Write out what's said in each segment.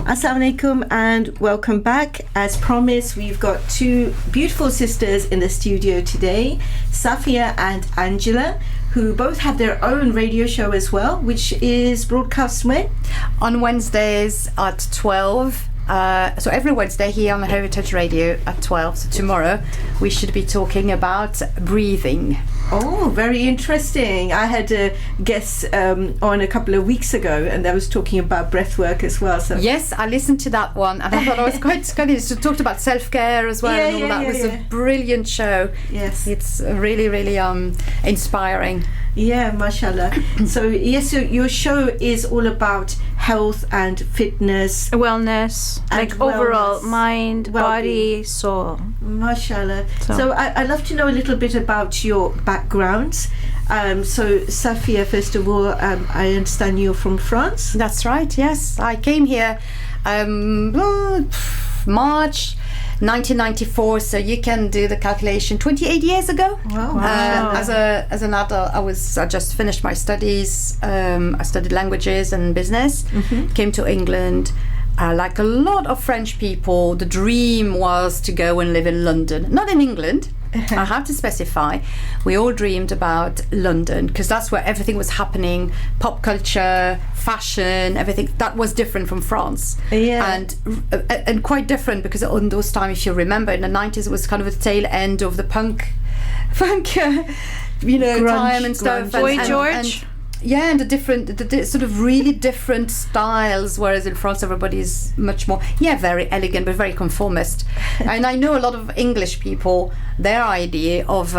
Assalamu alaikum and welcome back. As promised, we've got two beautiful sisters in the studio today, Safia and Angela, who both have their own radio show as well, which is broadcast when? On Wednesdays at 12. So every Wednesday here on the Heritage Radio at 12. So tomorrow we should be talking about breathing. Oh, very interesting. I had a guest on a couple of weeks ago, and I was talking about breath work as well. So yes, I listened to that one, and I thought it was quite good. So talked about self-care as well, and all that. It was a brilliant show. Yes, it's really, really inspiring. Yeah, mashallah. So yes, so your show is all about health and fitness, wellness, and like overall mind, body, soul. Mashallah. So I'd love to know a little bit about your backgrounds. So Safia, first of all, I understand you're from France. That's right. Yes, I came here March 1994, so you can do the calculation. 28 years ago. Wow. As an adult, I just finished my studies. I studied languages and business. Mm-hmm. Came to England. Like a lot of French people, the dream was to go and live in London, not in England. I have to specify, we all dreamed about London because that's where everything was happening, pop culture, fashion, everything that was different from France. Yeah. And quite different because on those times, if you remember, in the 90s it was kind of a tail end of the punk grunge, time and stuff. Boy George. And the sort of really different styles, whereas in France everybody's much more very elegant but very conformist. And I know a lot of English people, their idea of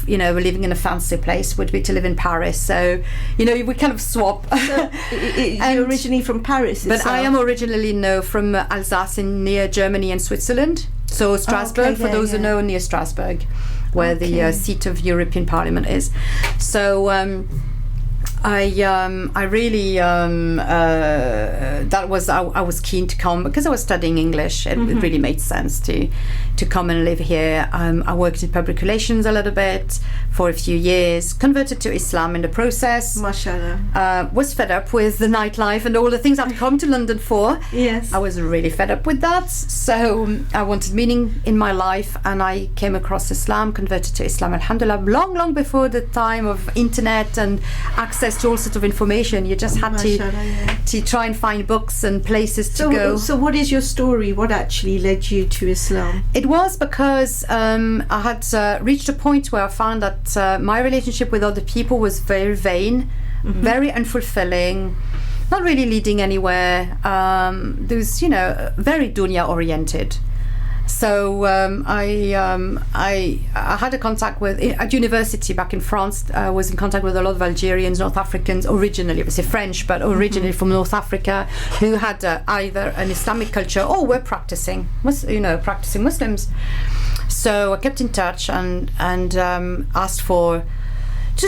living in a fancy place would be to live in Paris. So we kind of swap. So you're originally from Paris but itself? I am originally from Alsace near Germany and Switzerland. So Strasbourg, for those who know, near Strasbourg, where the seat of European Parliament is. So I really I was keen to come because I was studying English. It really made sense to come and live here. I worked in public relations a little bit for a few years, converted to Islam in the process. Mashallah. Was fed up with the nightlife and all the things I'd come to London for. Yes. I was really fed up with that, so I wanted meaning in my life, and I came across Islam, converted to Islam, alhamdulillah, long before the time of internet and access to all sorts of information. You just had to try and find books and places to go. So what is your story? What actually led you to Islam? It was because I had reached a point where I found that my relationship with other people was very vain, very unfulfilling, not really leading anywhere. There was, very dunya oriented. So I had a contact at university back in France. I was in contact with a lot of Algerians, North Africans, originally, obviously French, but originally from North Africa, who had either an Islamic culture or were practicing Muslims. So I kept in touch and asked to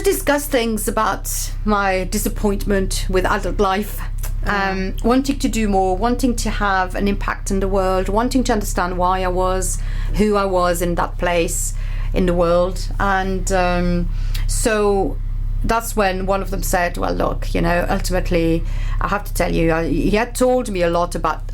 discuss things about my disappointment with adult life. Wanting to do more, wanting to have an impact in the world, wanting to understand why I was who I was in that place in the world. And so that's when one of them said, well, look, ultimately I have to tell you, he had told me a lot about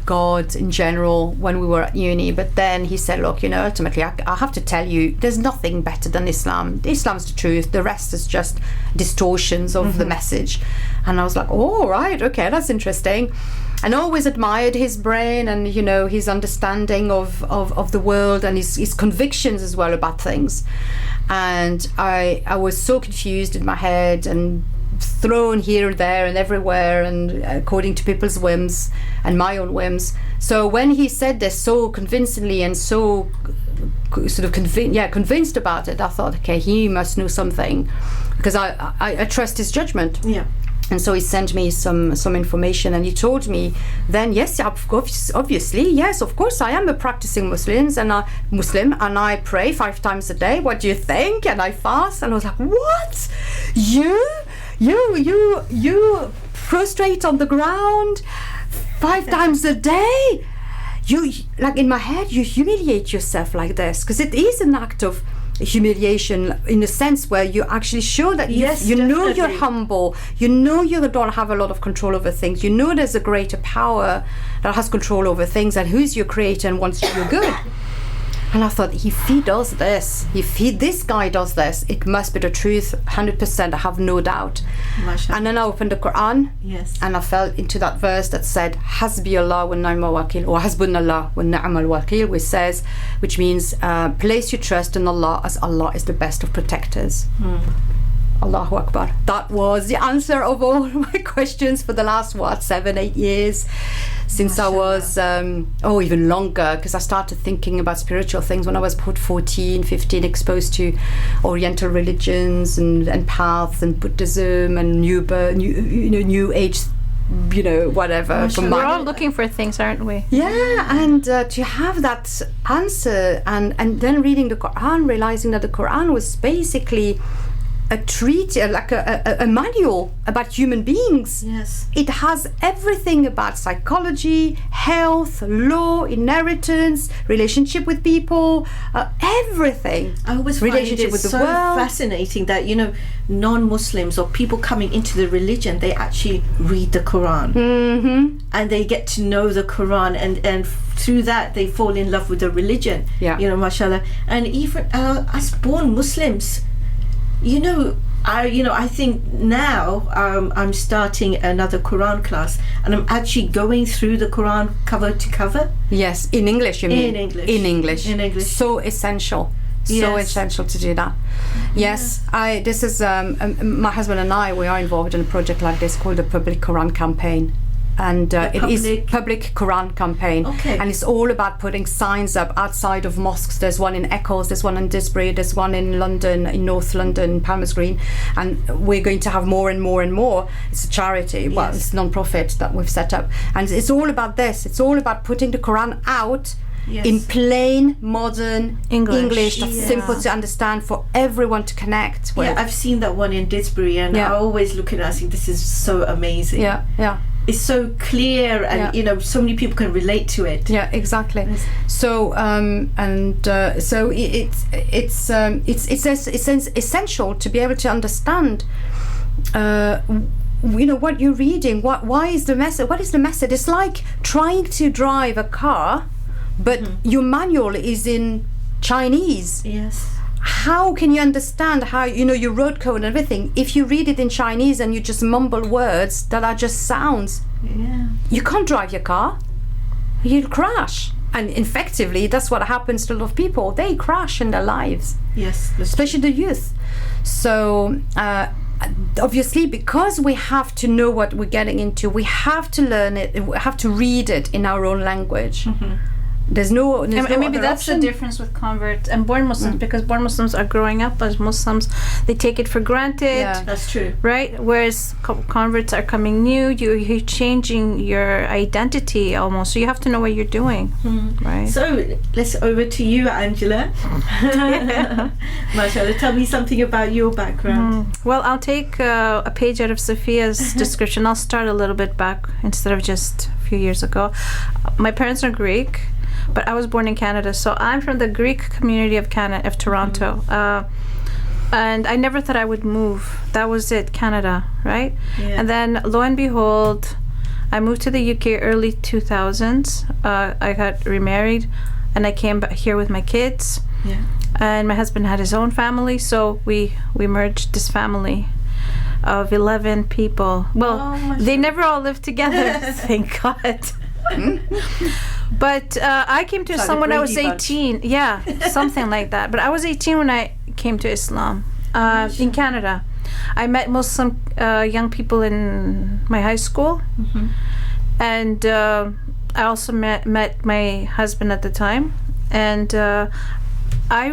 God in general when we were at uni, but then he said, look, ultimately I have to tell you, there's nothing better than Islam. Islam's the truth, the rest is just distortions of the message. And I was like, oh, right, okay, that's interesting. And I always admired his brain and his understanding of the world and his convictions as well about things. And I was so confused in my head and thrown here, there and everywhere, and according to people's whims and my own whims. So when he said this so convincingly and so sort of convinced about it, I thought, okay, he must know something, because I trust his judgment. Yeah. And so he sent me some information, and he told me then, yes, obviously, yes, of course, I am a practicing Muslim, and I pray 5 times a day. What do you think? And I fast. And I was like, what? You prostrate on the ground 5 times a day? You, like, in my head, you humiliate yourself like this, because it is an act of humiliation in a sense where you actually show that Yes, you know you're definitely. humble, you know you don't have a lot of control over things, you know there's a greater power that has control over things and who's your creator and wants you good. And I thought, if he does this, this guy does this, it must be the truth, 100%, I have no doubt. Mashallah. And then I opened the Quran, Yes. and I fell into that verse that said, Hasbi Allah wa ni'mal wakil, or Hasbunallah wa ni'mal wakil, which means place your trust in Allah, as Allah is the best of protectors. Allahu Akbar. That was the answer of all my questions for the last 7-8 years since I was even longer, because I started thinking about spiritual things when I was 14, 15, exposed to Oriental religions and paths and Buddhism and new age, whatever. We're all looking for things, aren't we? Yeah, and to have that answer and then reading the Quran, realizing that the Quran was basically a treaty, like a manual about human beings. Yes. It has everything about psychology, health, law, inheritance, relationship with people, everything. I always find Relationship it with the so world. fascinating that non-Muslims or people coming into the religion, they actually read the Quran. Mm-hmm. And they get to know the Quran, and through that they fall in love with the religion. Yeah. Mashallah. And even us born Muslims, I think now I'm starting another Quran class, and I'm actually going through the Quran cover to cover. Yes, in English, you mean? In English. In English. In English. So essential. So Yes. essential to do that. Yes, this is my husband and I. We are involved in a project like this called the Public Quran Campaign, and it is Public Quran Campaign. Okay. And it's all about putting signs up outside of mosques. There's one in Eccles, there's one in Disbury, there's one in London, in North London, Palmer's Green, and we're going to have more and more and more. It's a charity, well, it's a non-profit that we've set up, and it's all about this. It's all about putting the Quran out. Yes. In plain modern English that's Yeah. simple to understand for everyone to connect with. Yeah, I've seen that one in Disbury, and I always look at it and I think this is so amazing. Yeah. It's so clear, and so many people can relate to it. Yeah, exactly. So it's essential to be able to understand what you're reading. Why is the message? What is the message? It's like trying to drive a car, but your manual is in Chinese. Yes. How can you understand how your road code and everything if you read it in Chinese and you just mumble words that are just sounds? Yeah. You can't drive your car. You'll crash. And effectively, that's what happens to a lot of people. They crash in their lives, Yes. especially the youth. So obviously, because we have to know what we're getting into, we have to learn it. We have to read it in our own language. There's no And maybe other that's option. the difference with converts and born Muslims, because born Muslims are growing up as Muslims. They take it for granted. Yeah. That's true. Right? Whereas converts are coming new, you're changing your identity almost. So you have to know what you're doing. Right? So let's over to you, Angela. Mashallah, tell me something about your background. Well, I'll take a page out of Sophia's description. I'll start a little bit back instead of just a few years ago. My parents are Greek, but I was born in Canada, so I'm from the Greek community of Toronto. And I never thought I would move. That was it, Canada, right? Yeah. And then, lo and behold, I moved to the UK early 2000s. I got remarried, and I came back here with my kids. Yeah. And my husband had his own family, so we merged this family of 11 people. Well, they never all lived together, thank God. But I came to Islam when I was 18. Yeah, something like that. But I was 18 when I came to Islam in Canada. I met Muslim young people in my high school. And I also met my husband at the time. And I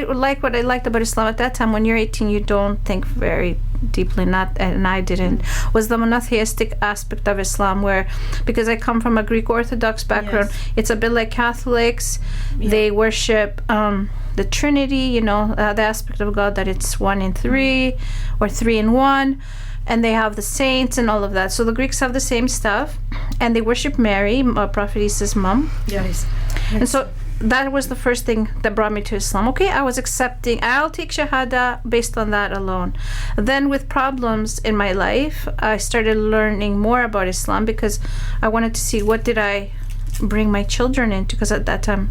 like what I liked about Islam at that time. When you're 18, you don't think very deeply, and I didn't, was the monotheistic aspect of Islam, where, because I come from a Greek Orthodox background, it's a bit like Catholics. They worship the Trinity, the aspect of God, that it's 1 in 3 or 3 in 1, and they have the saints and all of that. So the Greeks have the same stuff, and they worship Mary, Prophet Isa's mom. Yes. And so that was the first thing that brought me to Islam. Okay, I was accepting, I'll take Shahada based on that alone. Then with problems in my life, I started learning more about Islam because I wanted to see what did I bring my children into, because at that time,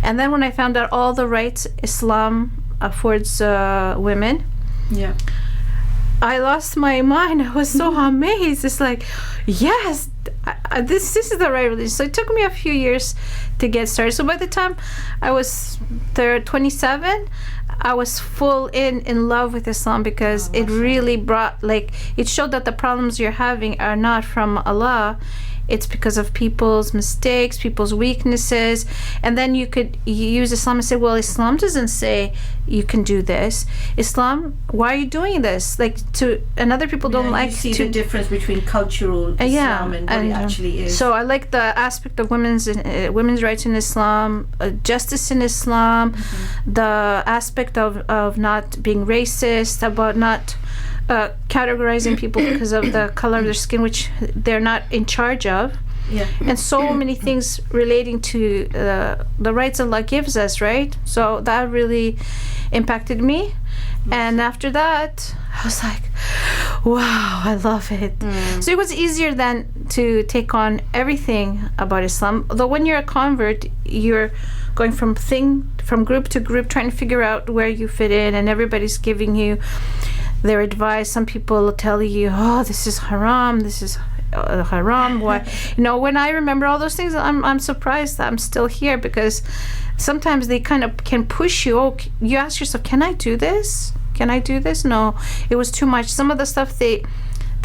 and then when I found out all the rights Islam affords women, I lost my mind. I was so amazed. It's like, yes, this is the right religion. So it took me a few years to get started. So by the time I was 27, I was full in love with Islam, because it really brought, it showed that the problems you're having are not from Allah. It's because of people's mistakes, people's weaknesses. And then you use Islam and say, well, Islam doesn't say you can do this. Islam, why are you doing this? And other people don't like to see the difference between cultural Islam and what it actually is. So I like the aspect of women's rights in Islam, justice in Islam, the aspect of not being racist, about not categorizing people because of the color of their skin, which they're not in charge of. And so many things relating to the rights Allah gives us, right? So that really impacted me. And after that, I was like, wow, I love it. So it was easier then to take on everything about Islam. Though when you're a convert, you're going from group to group, trying to figure out where you fit in, and everybody's giving you their advice. Some people tell you, oh, this is haram, this is haram. Why? When I remember all those things, I'm surprised that I'm still here, because sometimes they kind of can push you. Oh, you ask yourself, can I do this? Can I do this? No, it was too much. Some of the stuff they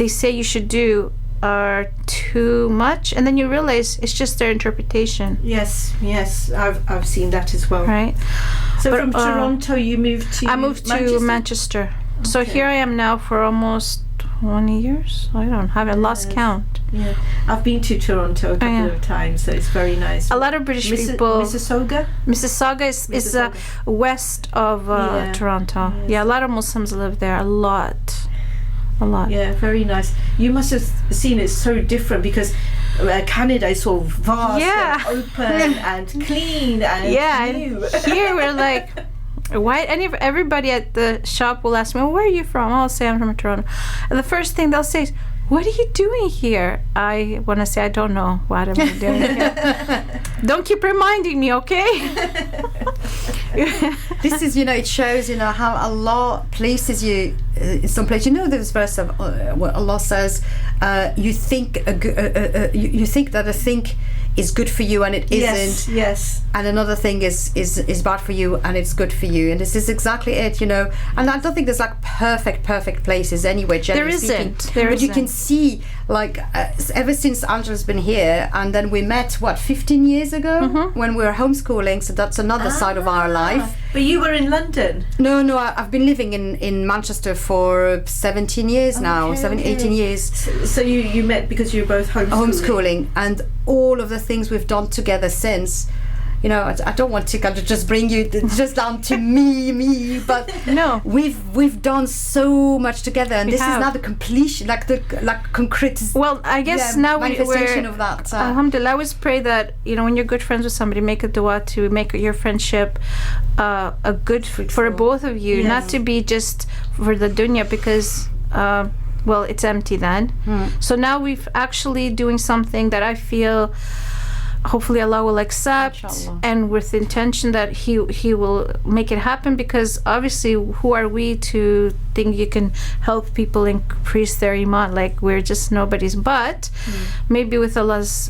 say you should do are too much, and then you realize it's just their interpretation. Yes, I've seen that as well. Right. So from Toronto, you moved to? I moved to Manchester. So here I am now for almost 20 years. I haven't lost count. Yeah, I've been to Toronto a couple of times, so it's very nice. A lot of British people. Mississauga is west of Toronto. Yes. Yeah, a lot of Muslims live there. A lot. Yeah, very nice. You must have seen it so different, because Canada is so vast and open and clean and new. Here we're like, why? And everybody at the shop will ask me, well, where are you from? I'll say I'm from Toronto. And the first thing they'll say is, what are you doing here? I want to say, I don't know. What am I doing here? Don't keep reminding me, okay? This is, it shows, how Allah places you in some place. This verse of what Allah says, you think that a thing is good for you and it isn't. Yes. And another thing is bad for you and it's good for you. And this is exactly it, And I don't think there's perfect places anywhere, generally speaking. But you can see, ever since Angela's been here, and then we met 15 years ago when we were homeschooling. So that's another side of our life. But you were in London? No, I've been living in Manchester for 17 years now, 18 years. So you met because you were both homeschooling, and all of the things we've done together since. I don't want to kind of just bring you just down to me, but no, we've done so much together, and this is now the completion, concrete. Well, I guess now manifestation of that. Alhamdulillah, I always pray that when you're good friends with somebody, make a dua to make your friendship a good for both of you, not to be just for the dunya, because it's empty then. So now we've actually doing something that I feel hopefully Allah will accept, inshallah, and with the intention that he will make it happen, because obviously who are we to think you can help people increase their iman? We're just nobodies, but maybe with Allah's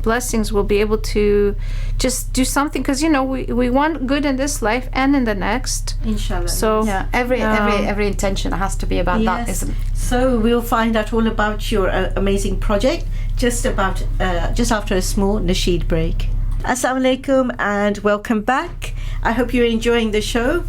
blessings we'll be able to just do something, because we want good in this life and in the next, inshallah. So every intention has to be about that, isn't it? So we'll find out all about your amazing project just after a small nasheed break. Assalamu alaikum and welcome back. I hope you're enjoying the show,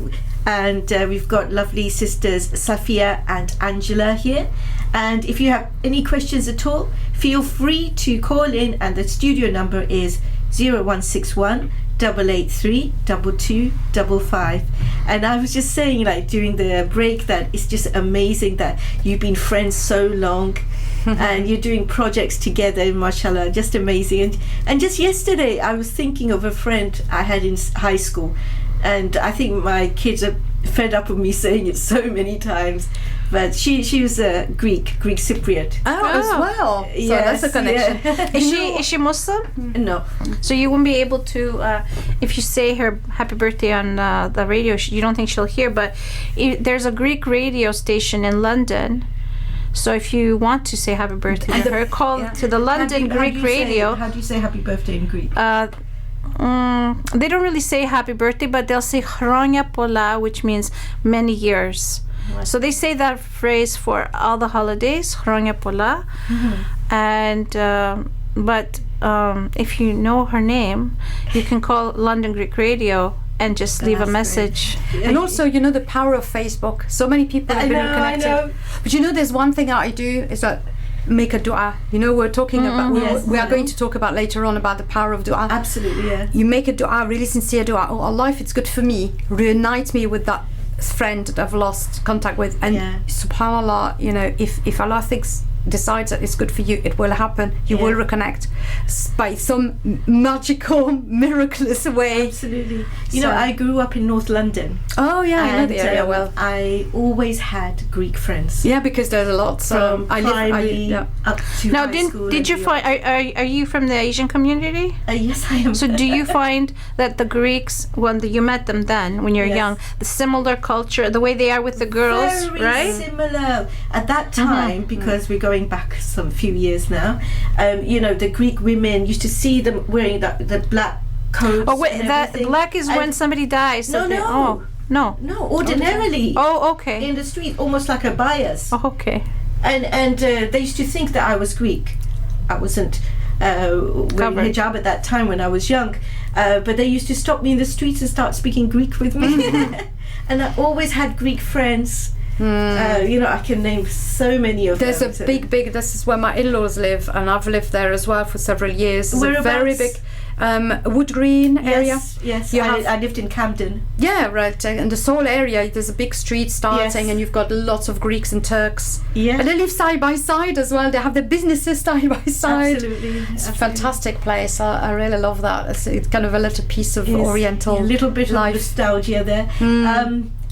and we've got lovely sisters Safia and Angela here, and if you have any questions at all, feel free to call in, and the studio number is 0161 883 2255. And I was just saying, during the break, that it's just amazing that you've been friends so long, and you're doing projects together, mashallah, just amazing. And just yesterday I was thinking of a friend I had in high school, and I think my kids are fed up with me saying it so many times, but she was a Greek Cypriot. As well. So Yes, that's a connection. yeah. Is she Muslim? No. So you won't be able to, if you say her happy birthday on the radio, you don't think she'll hear, but there's a Greek radio station in London. So if you want to say happy birthday to her, call to the London Greek radio. How do you say happy birthday in Greek? They don't really say happy birthday, but they'll say Chronia Pola, which means many years. Right. So they say that phrase for all the holidays, Chronia Pola. And but if you know her name, you can call London Greek Radio and just leave a message. And also, you know, the power of Facebook. So many people have been connected. I know. But you know, there's one thing that I do is that make a dua. You know, we're talking about, we are going to talk about later on about the power of dua. Absolutely, yeah. You make a dua, really sincere dua. Oh Allah, if it's good for me, reunite me with that friend that I've lost contact with. And subhanallah, you know, if Allah decides that it's good for you, it will happen. You will reconnect by some magical, miraculous way. Absolutely. You know, I grew up in North London. Oh yeah, I know the area well. I always had Greek friends. Yeah, because there's a lot. From primary up to Now, high school. did you find? Are you from the Asian community? Yes, I am. So do you find that the Greeks, when you met them then, when you're Yes. young, the similar culture, the way they are with the girls, Very right? similar at that time, because we're going back some few years now. You know, the Greek women used to see them wearing the black coats. Oh wait, and that everything. black is when somebody dies. No, no. Oh, no. No, ordinarily. Oh, okay. In the street, almost like a bias. Oh, okay. And they used to think that I was Greek. I wasn't wearing Covered. hijab at that time when I was young, but they used to stop me in the streets and start speaking Greek with me. And I always had Greek friends. You know, I can name so many of There's them. a big, this is where my in-laws live, and I've lived there as well for several years. It's a very big Wood Green area. Yes, You I lived in Camden. Yeah, right. And the Seoul area, there's a big street starting, and you've got lots of Greeks and Turks. Yeah. And they live side by side as well. They have their businesses side by side. Absolutely. It's a fantastic place. I really love that. It's kind of a little piece of Oriental a little bit life. of nostalgia there.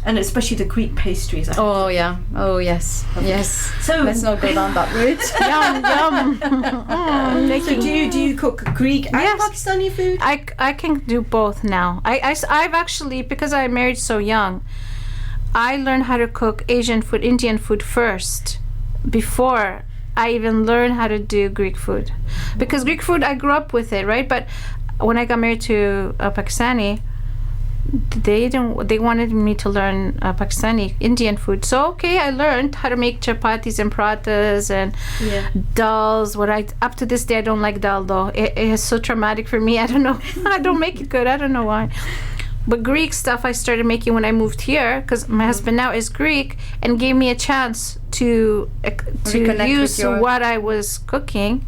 And especially the Greek pastries. Oh yeah. Oh yes. Yes. So let's not go down that route. Yum. So do you cook Greek and Yes. Pakistani food? I can do both now. I've actually, because I married so young, I learned how to cook Asian food, Indian food first, before I even learned how to do Greek food. Because Greek food, I grew up with it, right? But when I got married to a Pakistani, they wanted me to learn Pakistani Indian food. So okay, I learned how to make chapatis and parathas and dals. Up to this day I don't like dal though. It is so traumatic for me. I don't know. I don't make it good. I don't know why. But Greek stuff I started making when I moved here, because my husband now is Greek, and gave me a chance to use what I was cooking.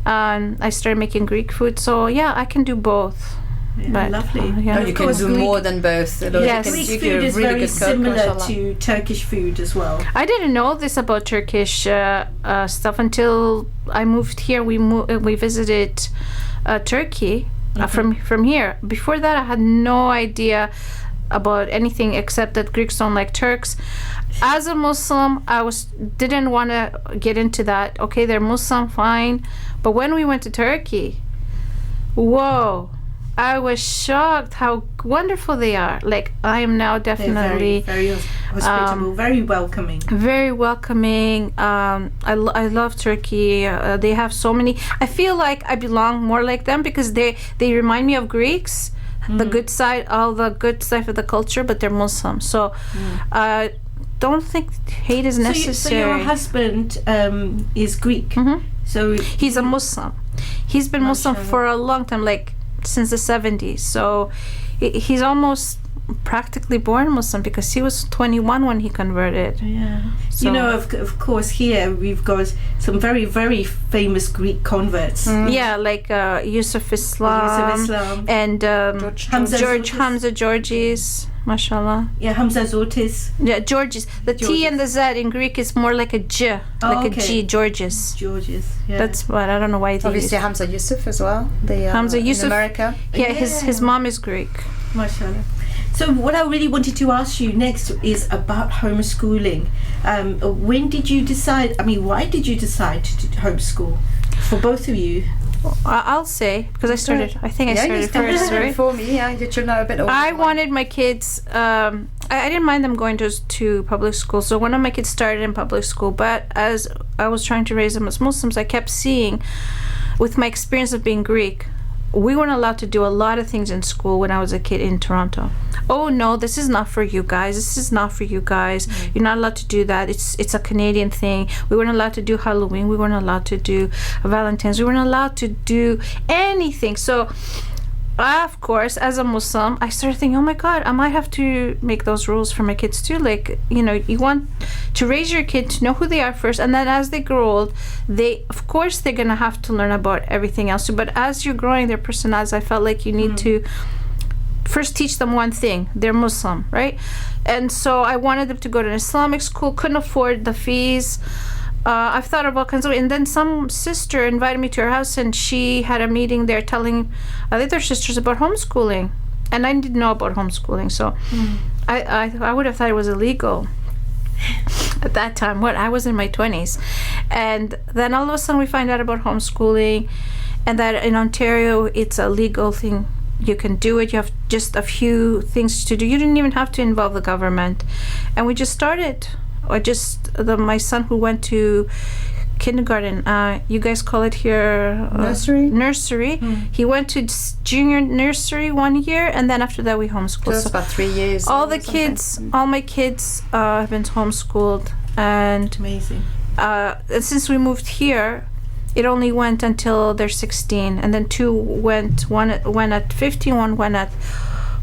I started making Greek food. So yeah, I can do both. Yeah, But, lovely. yeah. You can do more than both. Yes. Greek food is very similar to Turkish food as well. I didn't know this about Turkish stuff until I moved here. We visited Turkey from here. Before that, I had no idea about anything except that Greeks don't like Turks. As a Muslim, didn't want to get into that. Okay, they're Muslim, fine. But when we went to Turkey, whoa. I was shocked how wonderful they are. Like, I am now definitely They're very hospitable, very welcoming. Very welcoming. I love Turkey. They have so many. I feel like I belong more like them because they remind me of Greeks, the good side, all the good side of the culture, but they're Muslim. So don't think hate is necessary. So your husband is Greek. So he's a Muslim. He's been Muslim for a long time, like since the 70s. So he's almost practically born Muslim because he was 21 when he converted. Yeah. So, you know, of course, here we've got some very, very famous Greek converts. Yeah, like Yusuf Islam, and Hamza Georges. mashallah. Yeah, Hamza Zotis. Yeah, Georges. The T and the Z in Greek is more like a J, like a G, Georges. Georges, yeah. That's what, I don't know why they Obviously Hamza Yusuf as well, Hamza Yusuf, in America. Yeah, his mom is Greek. Mashallah. So what I really wanted to ask you next is about homeschooling. When did you decide, why did you decide to homeschool for both of you? I'll say, because I started first, right? Before me, yeah, you should know a bit older. I wanted my kids, I didn't mind them going to public school, so one of my kids started in public school, but as I was trying to raise them as Muslims, I kept seeing, with my experience of being Greek, we weren't allowed to do a lot of things in school when I was a kid in Toronto. Oh no, this is not for you guys. This is not for you guys. You're not allowed to do that. It's a Canadian thing. We weren't allowed to do Halloween. We weren't allowed to do Valentine's. We weren't allowed to do anything. So, of course, as a Muslim, I started thinking, oh my God, I might have to make those rules for my kids too. Like, you want to raise your kid to know who they are first, and then as they grow old, of course, they're gonna have to learn about everything else too. But as you're growing their personalities, I felt like you need to first teach them one thing: they're Muslim, right? And so I wanted them to go to an Islamic school. Couldn't afford the fees. I've thought about consulting, and then some sister invited me to her house, and she had a meeting there telling other sisters about homeschooling, and I didn't know about homeschooling, so I would have thought it was illegal at that time. I was in my 20s, and then all of a sudden we find out about homeschooling, and that in Ontario it's a legal thing. You can do it. You have just a few things to do. You didn't even have to involve the government, and we just started. My son who went to kindergarten, you guys call it here nursery. He went to junior nursery 1 year, and then after that we homeschooled. So that's about 3 years. All my kids have been homeschooled, and amazing. Since we moved here, it only went until they're 16, and then one went at 15, one went at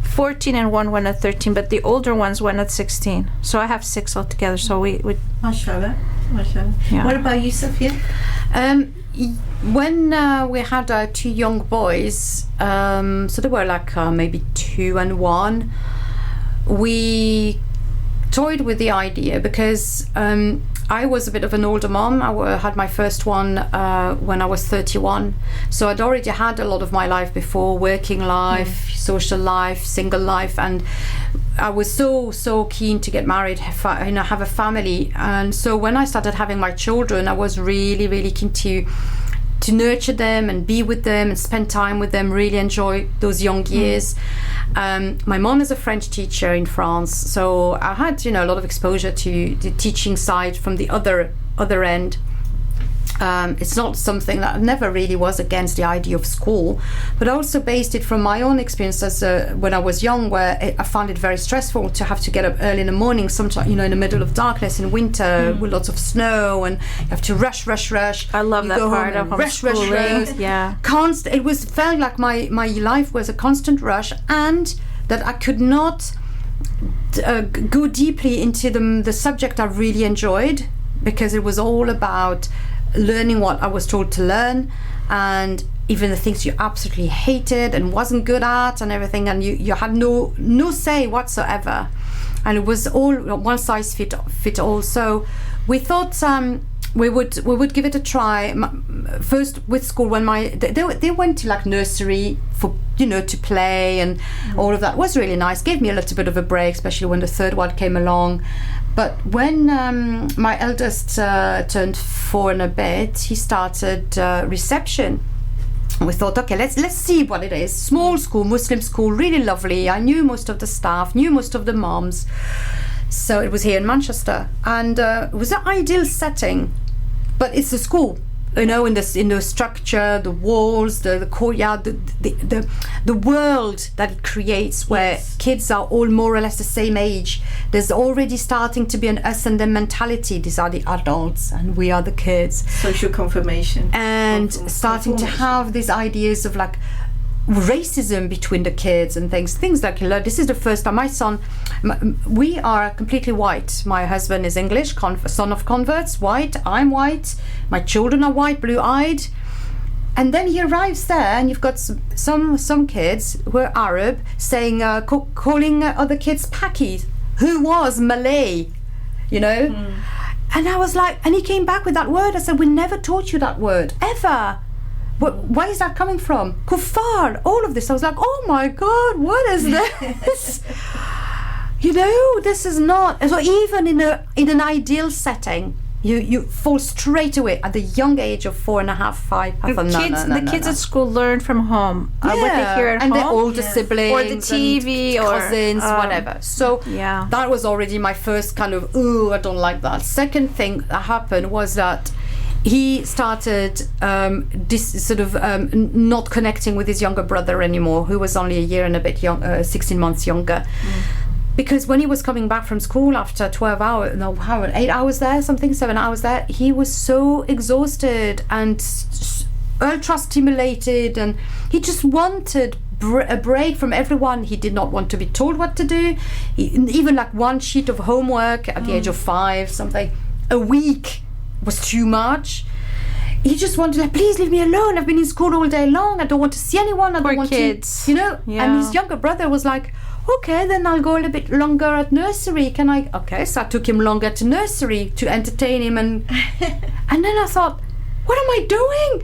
14, and one went at 13, but the older ones went at 16. So I have 6 altogether. So we Mashallah. Yeah. What about you, Sophia? When we had 2 young boys, so they were like maybe 2 and 1, we toyed with the idea because I was a bit of an older mom. I had my first one when I was 31. So I'd already had a lot of my life before, working life, social life, single life, and I was so keen to get married, have a family. And so when I started having my children, I was really keen to nurture them and be with them and spend time with them, really enjoy those young years. My mom is a French teacher in France, so I had a lot of exposure to the teaching side from the other end. It's not something that never really was against the idea of school, but I also based it from my own experiences when I was young, where I found it very stressful to have to get up early in the morning, sometimes in the middle of darkness in winter with lots of snow, and you have to rush. I love that part of homeschooling. Yeah, it felt like my life was a constant rush, and that I could not go deeply into the subject I really enjoyed, because it was all about learning what I was told to learn, and even the things you absolutely hated and wasn't good at and everything, and you had no say whatsoever, and it was all one size fit all. So we thought we would give it a try first with school. When they went to like nursery for to play, and all of that was really nice, gave me a little bit of a break, especially when the third one came along. But when my eldest turned 4 and a bit, he started reception. We thought, okay, let's see what it is. Small school, Muslim school, really lovely. I knew most of the staff, knew most of the moms. So it was here in Manchester, and it was an ideal setting. But it's a school, in the structure, the walls, the courtyard, the world that it creates, where kids are all more or less the same age. There's already starting to be an us and them mentality. These are the adults and we are the kids. Social confirmation. And starting to have these ideas of like racism between the kids and things like this is the first time. My son, we are completely white. My husband is English, son of converts, white. I'm white. My children are white, blue-eyed. And then he arrives there, and you've got some kids who are Arab saying, calling other kids Pakis, who was Malay, you know. And I was like, and he came back with that word. I said, we never taught you that word ever. Where is that coming from? Kuffar, all of this. I was like, oh my God, what is this? You know, this is not. So even in an ideal setting, you fall straight away at the young age of 4.5, 5. The kids at school learn from home what they hear at home, and their older siblings, or the TV, or cousins, whatever. So that was already my first kind of, I don't like that. Second thing that happened was that he started not connecting with his younger brother anymore, who was only a year and a bit 16 months younger. Because when he was coming back from school after 8 hours there, 7 hours there, he was so exhausted and ultra stimulated, and he just wanted a break from everyone. He did not want to be told what to do. Even like one sheet of homework at the age of 5, something a week was too much. He just wanted, like, please leave me alone. I've been in school all day long. I don't want to see anyone. I don't want kids. to, you know. Yeah. And his younger brother was like, okay, then I'll go a little bit longer at nursery. Okay, so I took him longer to nursery to entertain him, and then I thought, what am I doing?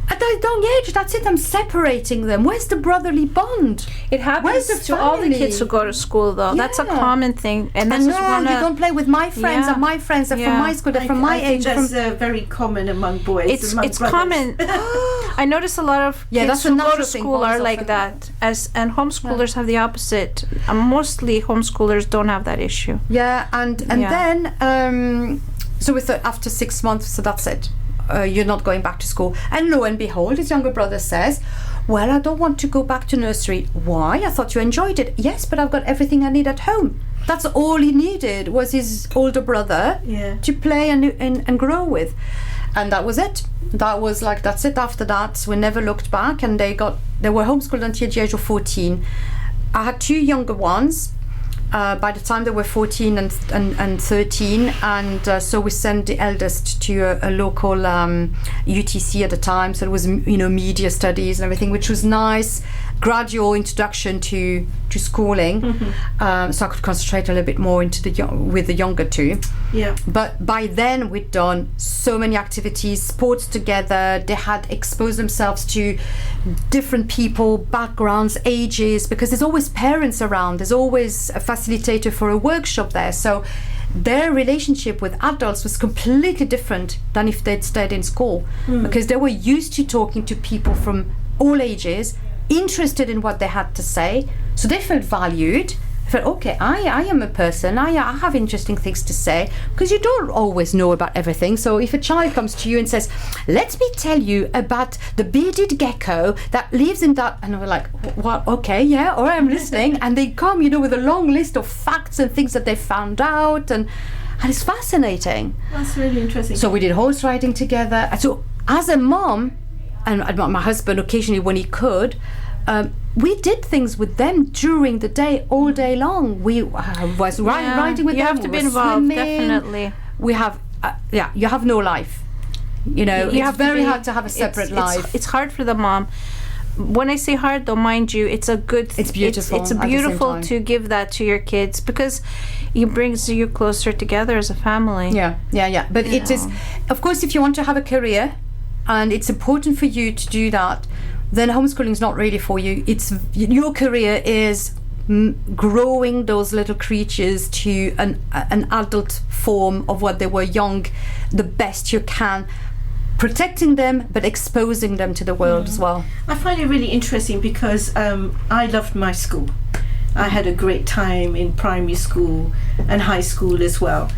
At that young age, that's it, I'm separating them. Where's the brotherly bond? It happens to all the kids who go to school, though. That's a common thing. And this is you don't play with my friends, and my friends are from my school, they're from my age. That's very common among boys. It's common. I notice a lot of kids who go to school are like that. And homeschoolers have the opposite. Mostly homeschoolers don't have that issue. Yeah, and then, so we thought after 6 months, so that's it. You're not going back to school. And lo and behold, his younger brother says, well, I don't want to go back to nursery. Why? I thought you enjoyed it. Yes, but I've got everything I need at home. That's all he needed, was his older brother to play and grow with. And that was it. That was like, that's it. After that, we never looked back, and they were homeschooled until the age of 14. I had 2 younger ones. By the time they were 14 and 13, and so we sent the eldest to a local UTC at the time, so it was media studies and everything, which was nice, gradual introduction to schooling, so I could concentrate a little bit more with the younger 2. Yeah. But by then we'd done so many activities, sports together. They had exposed themselves to different people, backgrounds, ages, because there's always parents around. There's always a facilitator for a workshop there. So their relationship with adults was completely different than if they'd stayed in school, because they were used to talking to people from all ages, interested in what they had to say, so they felt valued. Felt, okay, I am a person, I have interesting things to say, because you don't always know about everything. So if a child comes to you and says, let me tell you about the bearded gecko that lives in that, and we're like, what? Okay, yeah, all right, I'm listening. And they come, with a long list of facts and things that they found out, and it's fascinating. That's really interesting. So we did horse riding together. So as a mom, and my husband occasionally when he could, we did things with them during the day, all day long. We was riding with them. You have to be involved, definitely. We have, you have no life. It's very hard to have a separate life. It's hard for the mom. When I say hard, though, mind you, it's beautiful. It's beautiful to give that to your kids, because it brings you closer together as a family. Yeah. But it is, of course, if you want to have a career, and it's important for you to do that, then homeschooling is not really for you. It's your career is growing those little creatures to an adult form of what they were young, the best you can, protecting them but exposing them to the world as well. I find it really interesting because I loved my school. I had a great time in primary school and high school as well.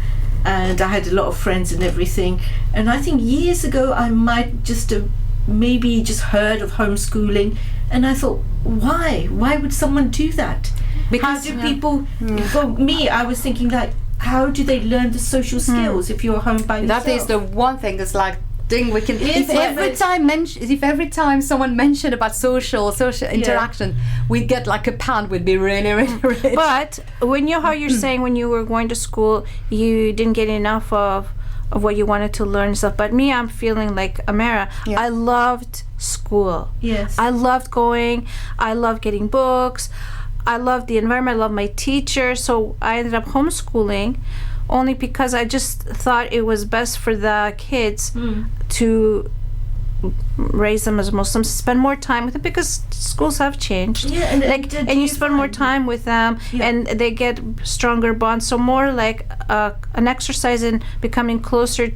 And I had a lot of friends and everything. And I think years ago I might just have maybe just heard of homeschooling, and I thought, why would someone do that? Because how do people, for me, I was thinking, like, how do they learn the social skills if you're home by yourself? That is the one thing that's like, we can, if every time someone mentioned about social interaction, we'd get like a pound, we'd be really, really rich. But how you're saying when you were going to school, you didn't get enough of of what you wanted to learn and stuff. But me, I'm feeling like Amara. Yeah. I loved school. Yes. I loved going. I loved getting books. I loved the environment. I loved my teacher. So I ended up homeschooling only because I just thought it was best for the kids to raise them as Muslims, spend more time with them, because schools have changed. Yeah, and you spend more time with them, and they get stronger bonds. So more like an exercise in becoming closer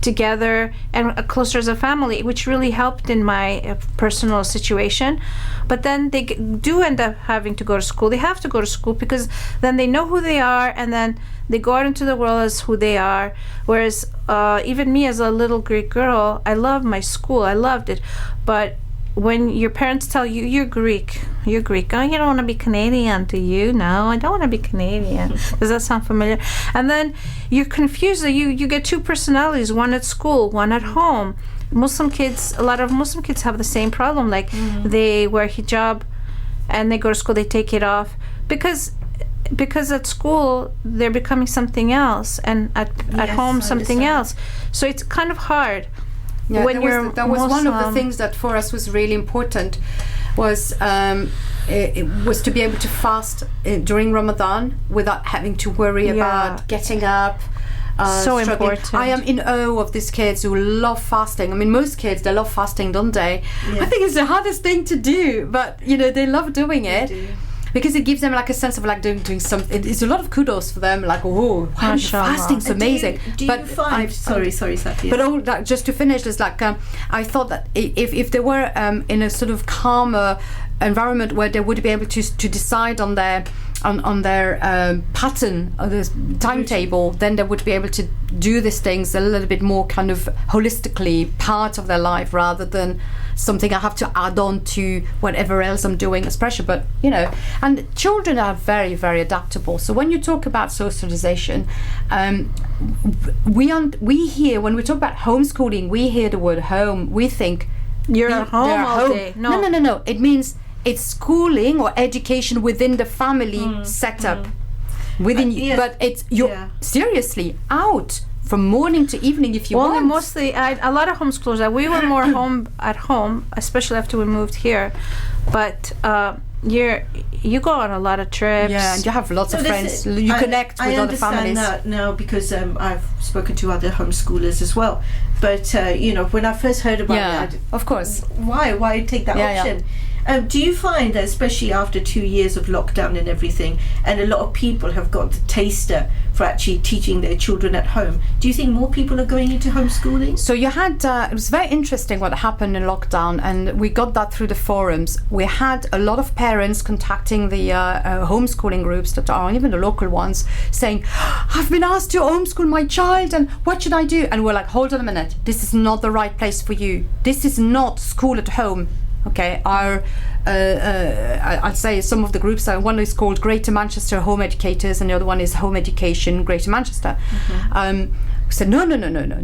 together and closer as a family, which really helped in my personal situation. But then they do end up having to go to school. They have to go to school because then they know who they are, and then they go out into the world as who they are. Whereas even me as a little Greek girl, I loved my school. I loved it. But when your parents tell you, you're Greek, oh, you don't want to be Canadian, do you? No, I don't want to be Canadian. Does that sound familiar? And then you're confused. You get two personalities, one at school, one at home. Muslim kids, a lot of Muslim kids have the same problem. Like they wear hijab and they go to school, they take it off because at school they're becoming something else, and at home something else. So it's kind of hard. Yeah, when that was one of the things that for us was really important, was it was to be able to fast during Ramadan without having to worry about getting up. So struggling. important. I am in awe of these kids who love fasting. I mean, most kids, they love fasting, don't they? Yeah. I think it's the hardest thing to do, but they love doing it. Because it gives them like a sense of like doing something. It's a lot of kudos for them. Like, oh, wow, fasting's amazing. Do you find? Sorry, Safia. But all that, just to finish, is like I thought that if they were in a sort of calmer environment where they would be able to decide on their pattern or this timetable, then they would be able to do these things a little bit more kind of holistically part of their life, rather than something I have to add on to whatever else I'm doing as pressure. But and children are very, very adaptable. So when you talk about socialization, we hear, when we talk about homeschooling, we hear the word home, we think you're at home all day. No. It means it's schooling or education within the family setup within you, but it's seriously out from morning to evening if you want. Well, mostly a lot of homeschoolers. We were more at home, especially after we moved here. But you go on a lot of trips. Yeah, and you have lots of friends. You connect with other families. I understand that now because I've spoken to other homeschoolers as well. But when I first heard about it, of course. Why take that option? Do you find that, especially after 2 years of lockdown and everything, and a lot of people have got the taster for actually teaching their children at home, do you think more people are going into homeschooling? So you had, it was very interesting what happened in lockdown, and we got that through the forums. We had a lot of parents contacting the homeschooling groups that are, even the local ones, saying, I've been asked to homeschool my child, and what should I do? And we're like, hold on a minute, this is not the right place for you. This is not school at home. Okay, I'd say some of the groups, one is called Greater Manchester Home Educators and the other one is Home Education Greater Manchester. We said, no,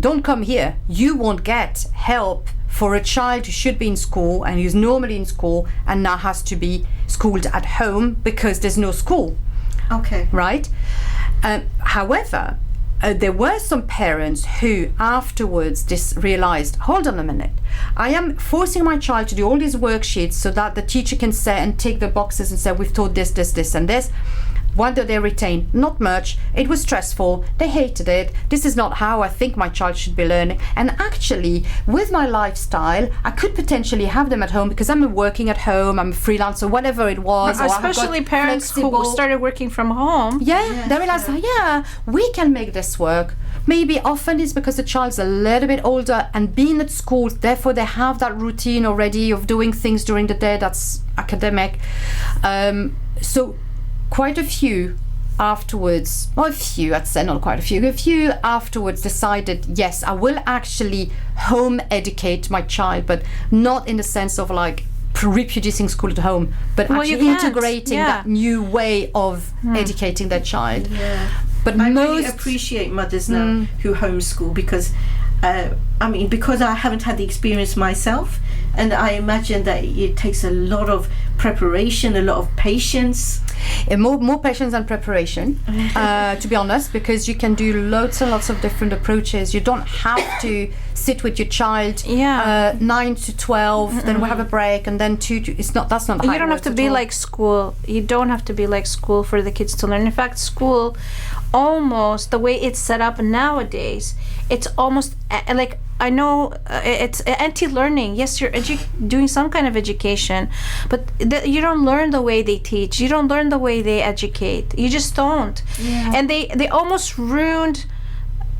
don't come here. You won't get help for a child who should be in school and who's normally in school and now has to be schooled at home because there's no school. Okay. Right? However, there were some parents who afterwards realized, hold on a minute, I am forcing my child to do all these worksheets so that the teacher can say and tick the boxes and say, we've taught this, and this. What did they retain? Not much. It was stressful. They hated it. This is not how I think my child should be learning. And actually, with my lifestyle, I could potentially have them at home because I'm working at home, I'm a freelancer, whatever it was. Especially parents who started working from home. They realized, we can make this work. Maybe often it's because the child's a little bit older and being at school, therefore they have that routine already of doing things during the day that's academic. So quite a few afterwards, a few afterwards decided, yes, I will actually home educate my child, but not in the sense of like reproducing school at home, but actually integrating that new way of educating their child. But I really appreciate mothers now who homeschool, because I mean, because I haven't had the experience myself, and I imagine that it takes a lot of preparation, a lot of patience. More patience than preparation, to be honest, because you can do lots and lots of different approaches. You don't have to sit with your child 9 to 12, then we have a break, and then 2 to, that's not how you don't have to be all. like school. You don't have to be like school for the kids to learn. In fact, school, almost the way it's set up nowadays, it's almost like, I know it's anti-learning. Yes, you're doing some kind of education, but you don't learn the way they teach. You don't learn the way they educate. You just don't. Yeah. And they almost ruined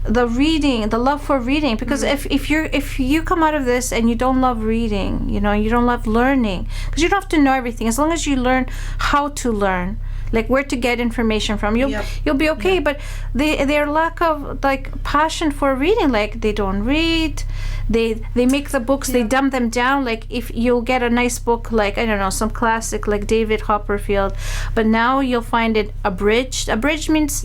the reading, the love for reading, because if you come out of this and you don't love reading, you don't love learning, because you don't have to know everything. As long as you learn how to learn, like where to get information from, you'll be okay. Yep. But their lack of like passion for reading, like they don't read, they make the books, they dumb them down. Like if you'll get a nice book, like I don't know, some classic like David Copperfield, but now you'll find it abridged. Abridged means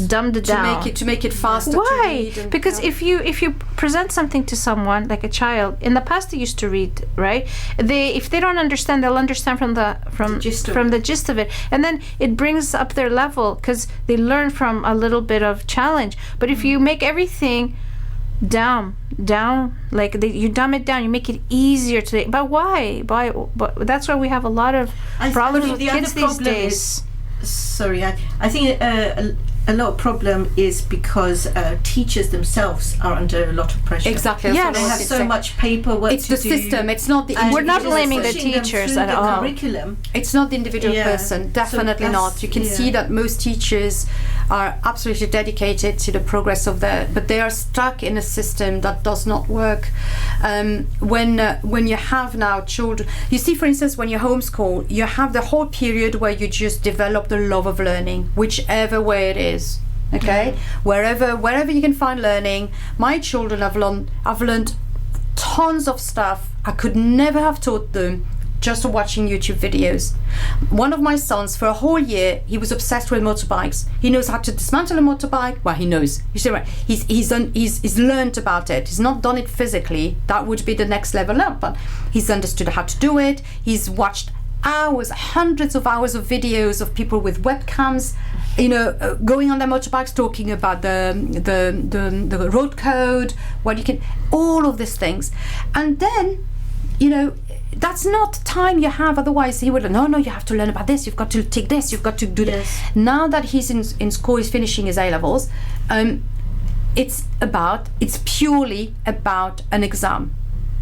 dumbed down to make it faster. Why? To read because if you present something to someone like a child, in the past they used to read, right? If they don't understand, they'll understand from the gist of it, and then it brings up their level because they learn from a little bit of challenge. But if you make everything down, like you dumb it down, you make it easier to. But why? But that's why we have a lot of problems with kids these days. I think a lot of problem is because teachers themselves are under a lot of pressure. Exactly. Yeah, they have so much paperwork. It's the system. It's not the. We're not blaming the teachers at all. Curriculum. It's not the individual person. Definitely not. You can see that most teachers are absolutely dedicated to the progress of but they are stuck in a system that does not work. When you have now children, you see, for instance, when you homeschool, you have the whole period where you just develop the love of learning, whichever way it is. Okay, wherever you can find learning. My children have learned tons of stuff I could never have taught them just watching YouTube videos. One of my sons, for a whole year, he was obsessed with motorbikes. He knows how to dismantle a motorbike. Well, he knows. You see, right? He's learned about it. He's not done it physically. That would be the next level up. But he's understood how to do it. He's watched hundreds of hours of videos of people with webcams, going on their motorbikes, talking about the road code, all of these things, and then, that's not time you have. Otherwise, he would no, you have to learn about this. You've got to take this. You've got to do this. Now that he's in school, he's finishing his A-levels. It's purely about an exam.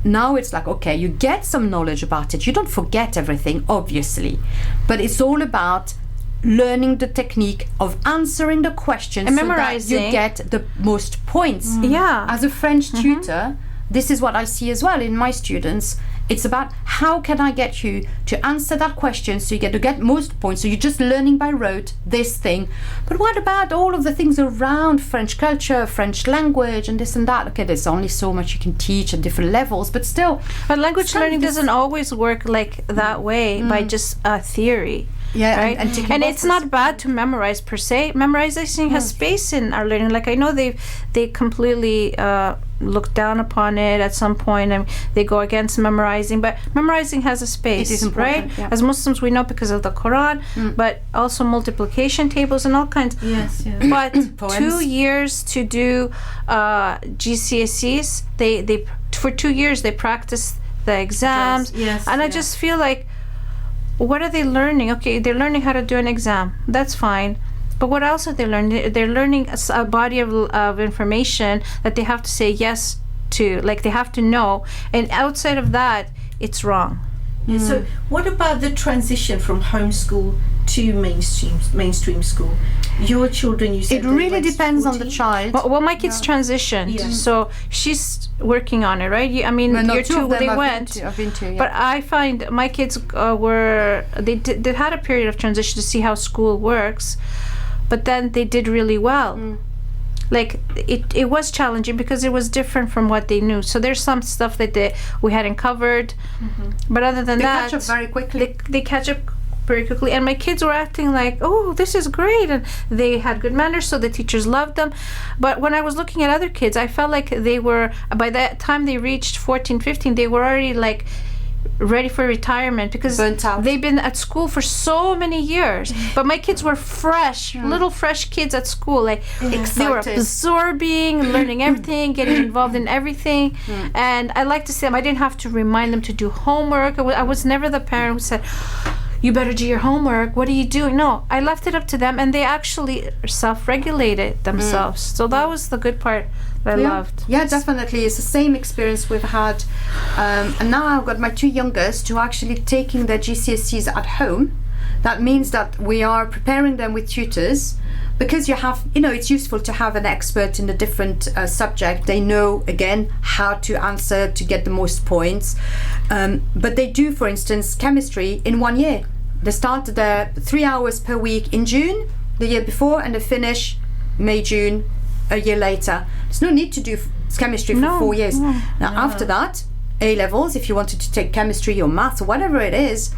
Now it's like, okay, you get some knowledge about it. You don't forget everything, obviously, but it's all about learning the technique of answering the questions and memorizing, so that you get the most points. Yeah. As a French tutor, this is what I see as well in my students. It's about how can I get you to answer that question so you get most points. So you're just learning by rote this thing. But what about all of the things around French culture, French language, and this and that? Okay, there's only so much you can teach at different levels, but still. But language learning doesn't always work like that way by just theory. Yeah, right. And it's not bad to memorize per se. Memorization has space in our learning. Like I know they completely look down upon it at some point, and they go against memorizing. But memorizing has a space, it is important, right? As Muslims, we know because of the Quran, but also multiplication tables and all kinds. Yes. But 2 years to do GCSEs, they for 2 years they practice the exams, and I just feel like, what are they learning? Okay, they're learning how to do an exam. That's fine. But what else are they learning? They're learning a body of information that they have to say yes to, like they have to know. And outside of that, it's wrong. Yeah, so what about the transition from homeschool to mainstream school? Your children, you said it really depends on the child. Well, my kids transitioned, so she's working on it, right? I mean, year two they went. I've been to, but I find my kids they had a period of transition to see how school works, but then they did really well. Like it was challenging because it was different from what they knew. So there's some stuff that we hadn't covered, but other than that, they catch up very quickly. They catch up very quickly, and my kids were acting like, oh, this is great, and they had good manners, so the teachers loved them. But when I was looking at other kids, I felt like they were, by that time they reached 14, 15, they were already like ready for retirement because burnt out. They've been at school for so many years. But my kids were fresh, little fresh kids at school, like they were absorbing, learning everything, getting involved in everything. And I like to see them. I didn't have to remind them to do homework. I was never the parent who said, you better do your homework, what are you doing? No, I left it up to them, and they actually self-regulated themselves. So that was the good part that I loved. Yeah, definitely. It's the same experience we've had. And now I've got my two youngest who are actually taking their GCSEs at home. That means that we are preparing them with tutors, because you have, it's useful to have an expert in a different subject. They know, again, how to answer to get the most points. But they do, for instance, chemistry in 1 year. They started their 3 hours per week in June the year before, and they finish May, June a year later. There's no need to do chemistry for 4 years. Now, after that, A-levels, if you wanted to take chemistry or maths or whatever it is,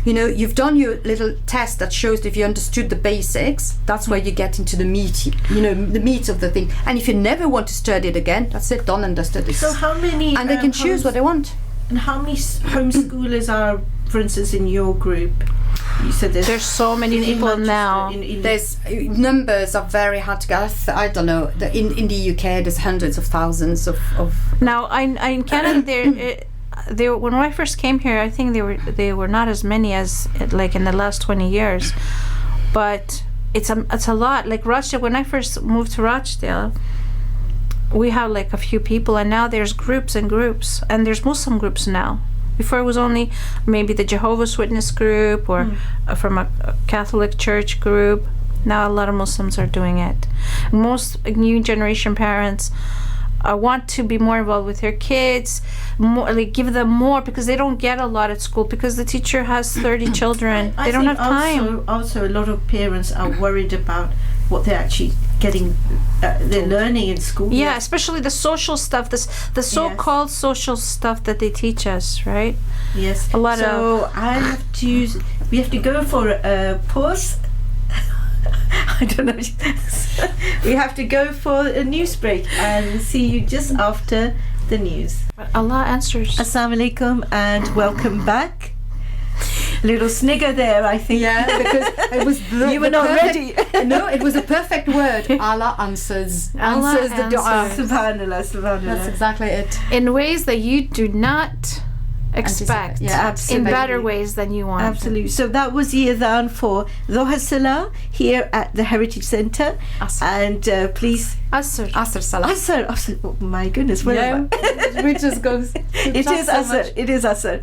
you've done your little test that shows that if you understood the basics, that's where you get into the meat, the meat of the thing. And if you never want to study it again, that's it, done and dusted. So how many... And they can choose what they want. And how many homeschoolers are, for instance, in your group? You said there's so many people now. There's numbers are very hard to get. I don't know. In the UK, there's hundreds of thousands of. Now, in Canada, there when I first came here, I think they were not as many as like in the last 20 years, but it's a lot. Like Rochdale, when I first moved to Rochdale, we had like a few people, and now there's groups and groups, and there's Muslim groups now. Before it was only maybe the Jehovah's Witness group or from a Catholic church group. Now a lot of Muslims are doing it. Most new generation parents want to be more involved with their kids, more like give them more, because they don't get a lot at school because the teacher has 30 children. They don't have time. Also, a lot of parents are worried about what they're actually getting, they're learning in school. Yeah, especially the social stuff, the so-called social stuff that they teach us, right? Yes. A lot so we have to go for a pause. I don't know. We have to go for a news break and see you just after the news. Allah answers. Assalamu alaikum and welcome back. Little snigger there, I think. Yeah, because it was you were not ready. No, it was a perfect word. Allah answers. Answers the dua. Subhanallah. That's exactly it. In ways that you do not expect. Yeah, absolutely. In better ways than you want. Absolutely. So that was the adhan for Dhuhr Salah here at the Heritage Centre. And please... Asr Salah. Asr. Oh my goodness. Where am I? Which just goes... It is Asr. It is Asr.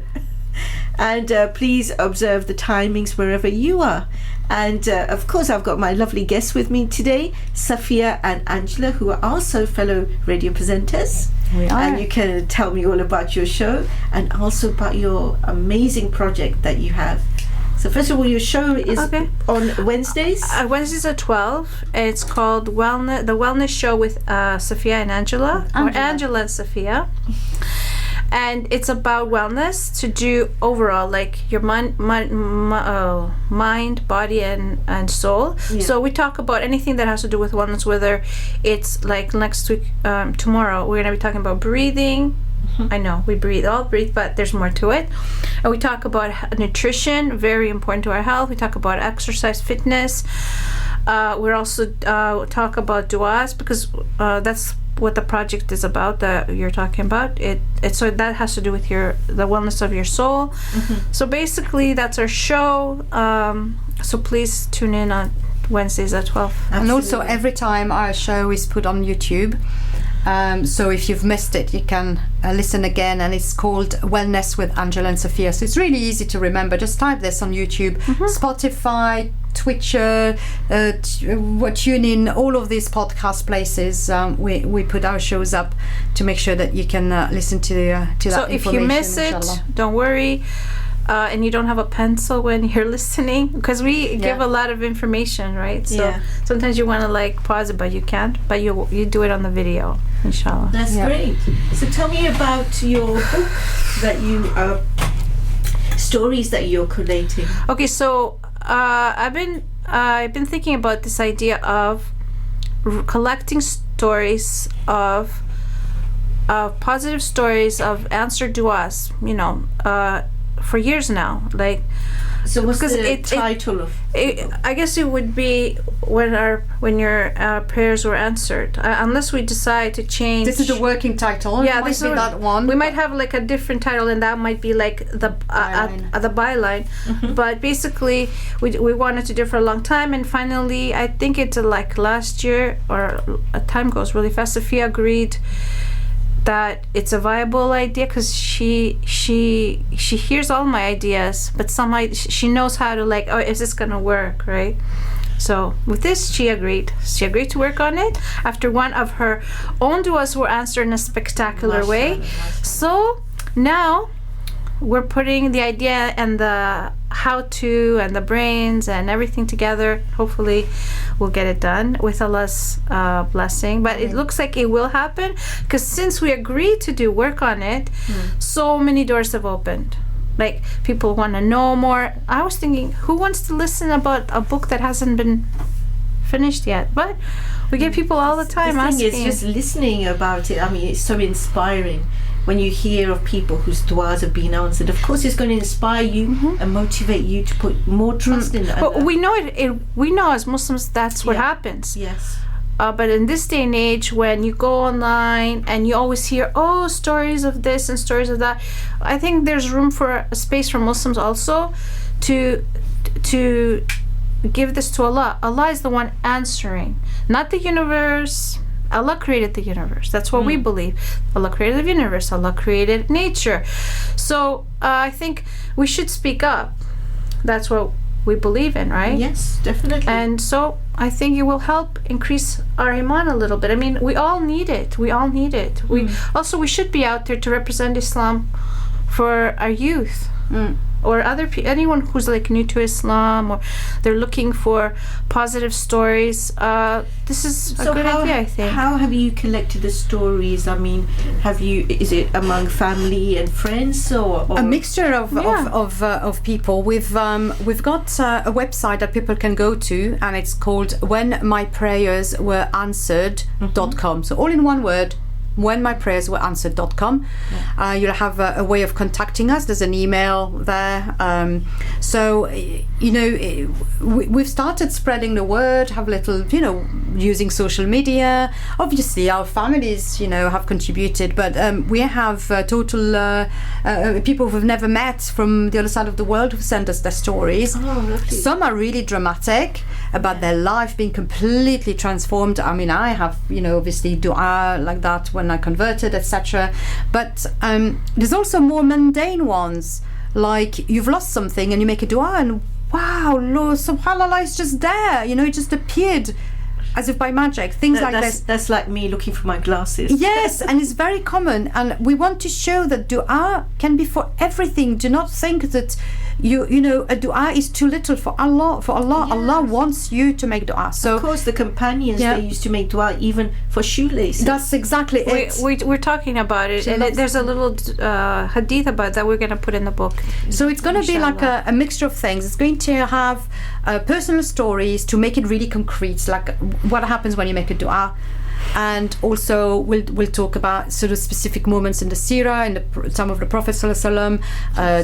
And please observe the timings wherever you are. And of course, I've got my lovely guests with me today, Safia and Angela, who are also fellow radio presenters. We are. And you can tell me all about your show and also about your amazing project that you have. So first of all, your show is on Wednesdays? Wednesdays at 12. It's called The Wellness Show with Safia and Angela. Or Angela and Safia. And it's about wellness to do overall, like your mind, body, and soul. Yeah. So we talk about anything that has to do with wellness, whether it's like next week, tomorrow, we're going to be talking about breathing. I know we all breathe, but there's more to it. And we talk about nutrition, very important to our health. We talk about exercise, fitness. We're also talk about du'as, because that's what the project is about that you're talking about. So that has to do with the wellness of your soul. So basically that's our show. So please tune in on Wednesdays at 12. Absolutely. And also every time our show is put on YouTube, so if you've missed it, you can listen again, and it's called Wellness with Angela and Safia. So it's really easy to remember. Just type this on YouTube, Spotify, Twitcher, tune in, all of these podcast places. We put our shows up to make sure that you can listen to that information. So if you miss it, don't worry. And you don't have a pencil when you're listening, because we give a lot of information, right? So sometimes you want to like pause it, but you can't. But you do it on the video, inshallah. That's great. So tell me about your book that you stories that you're collating? Okay, so I've been thinking about this idea of collecting stories of positive stories of answered du'as, for years now. Like, so what's the title of it? I guess it would be when your prayers were answered, unless we decide to change. This is the working title. Yeah, this is that one. We might have like a different title, and that might be like the byline. Mm-hmm. But basically, we wanted to do it for a long time, and finally, I think it's like last year, or time goes really fast. Sophia agreed that it's a viable idea, because she hears all my ideas, but somehow she knows how to, like, oh, is this gonna work, right? So with this, she agreed to work on it after one of her own duas were answered in a spectacular way. So now we're putting the idea and the how-to and the brains and everything together. Hopefully we'll get it done with Allah's blessing. But it looks like it will happen, because since we agreed to do work on it, so many doors have opened. Like, people want to know more. I was thinking, who wants to listen about a book that hasn't been finished yet? But we get people all the time asking. The thing is, just listening about it, I mean, it's so inspiring. When you hear of people whose du'as have been answered, of course it's going to inspire you and motivate you to put more trust in it. But we know we know as Muslims that's what happens. Yes. But in this day and age, when you go online and you always hear, oh, stories of this and stories of that, I think there's room for a space for Muslims also to give this to Allah. Allah is the one answering, not the universe. Allah created the universe. That's what we believe. Allah created the universe. Allah created nature. So I think we should speak up. That's what we believe in, right? Yes, definitely. And so I think it will help increase our iman a little bit. I mean, we all need it. We we should be out there to represent Islam for our youth. Or anyone who's like new to Islam, or they're looking for positive stories. This is a good idea, I think. How have you collected the stories? I mean, is it among family and friends, or a mixture of people? We've got a website that people can go to, and it's called whenmyprayerswereanswered.com. So all in one word, whenmyprayerswereanswered.com. You'll have a way of contacting us. There's an email there. So we've started spreading the word, have little, using social media. Obviously our families, have contributed, but we have total people who've never met from the other side of the world who send us their stories. Some are really dramatic about their life being completely transformed. I mean, I have, obviously dua like that when I converted, etc. But there's also more mundane ones, like you've lost something and you make a dua and wow, Lord, subhanallah, it's just there, it just appeared as if by magic. Things like this. That's like me looking for my glasses. Yes, and it's very common, and we want to show that dua can be for everything. Do not think that a dua is too little for Allah. For Allah, yes. Allah wants you to make dua. So of course, the companions, they used to make dua even for shoelaces. That's exactly it. We're talking about it, and there's a little hadith about that we're going to put in the book. So it's going to be like a mixture of things. It's going to have personal stories to make it really concrete, like what happens when you make a dua. And also we'll talk about sort of specific moments in the seerah, in the time of the Prophet ﷺ,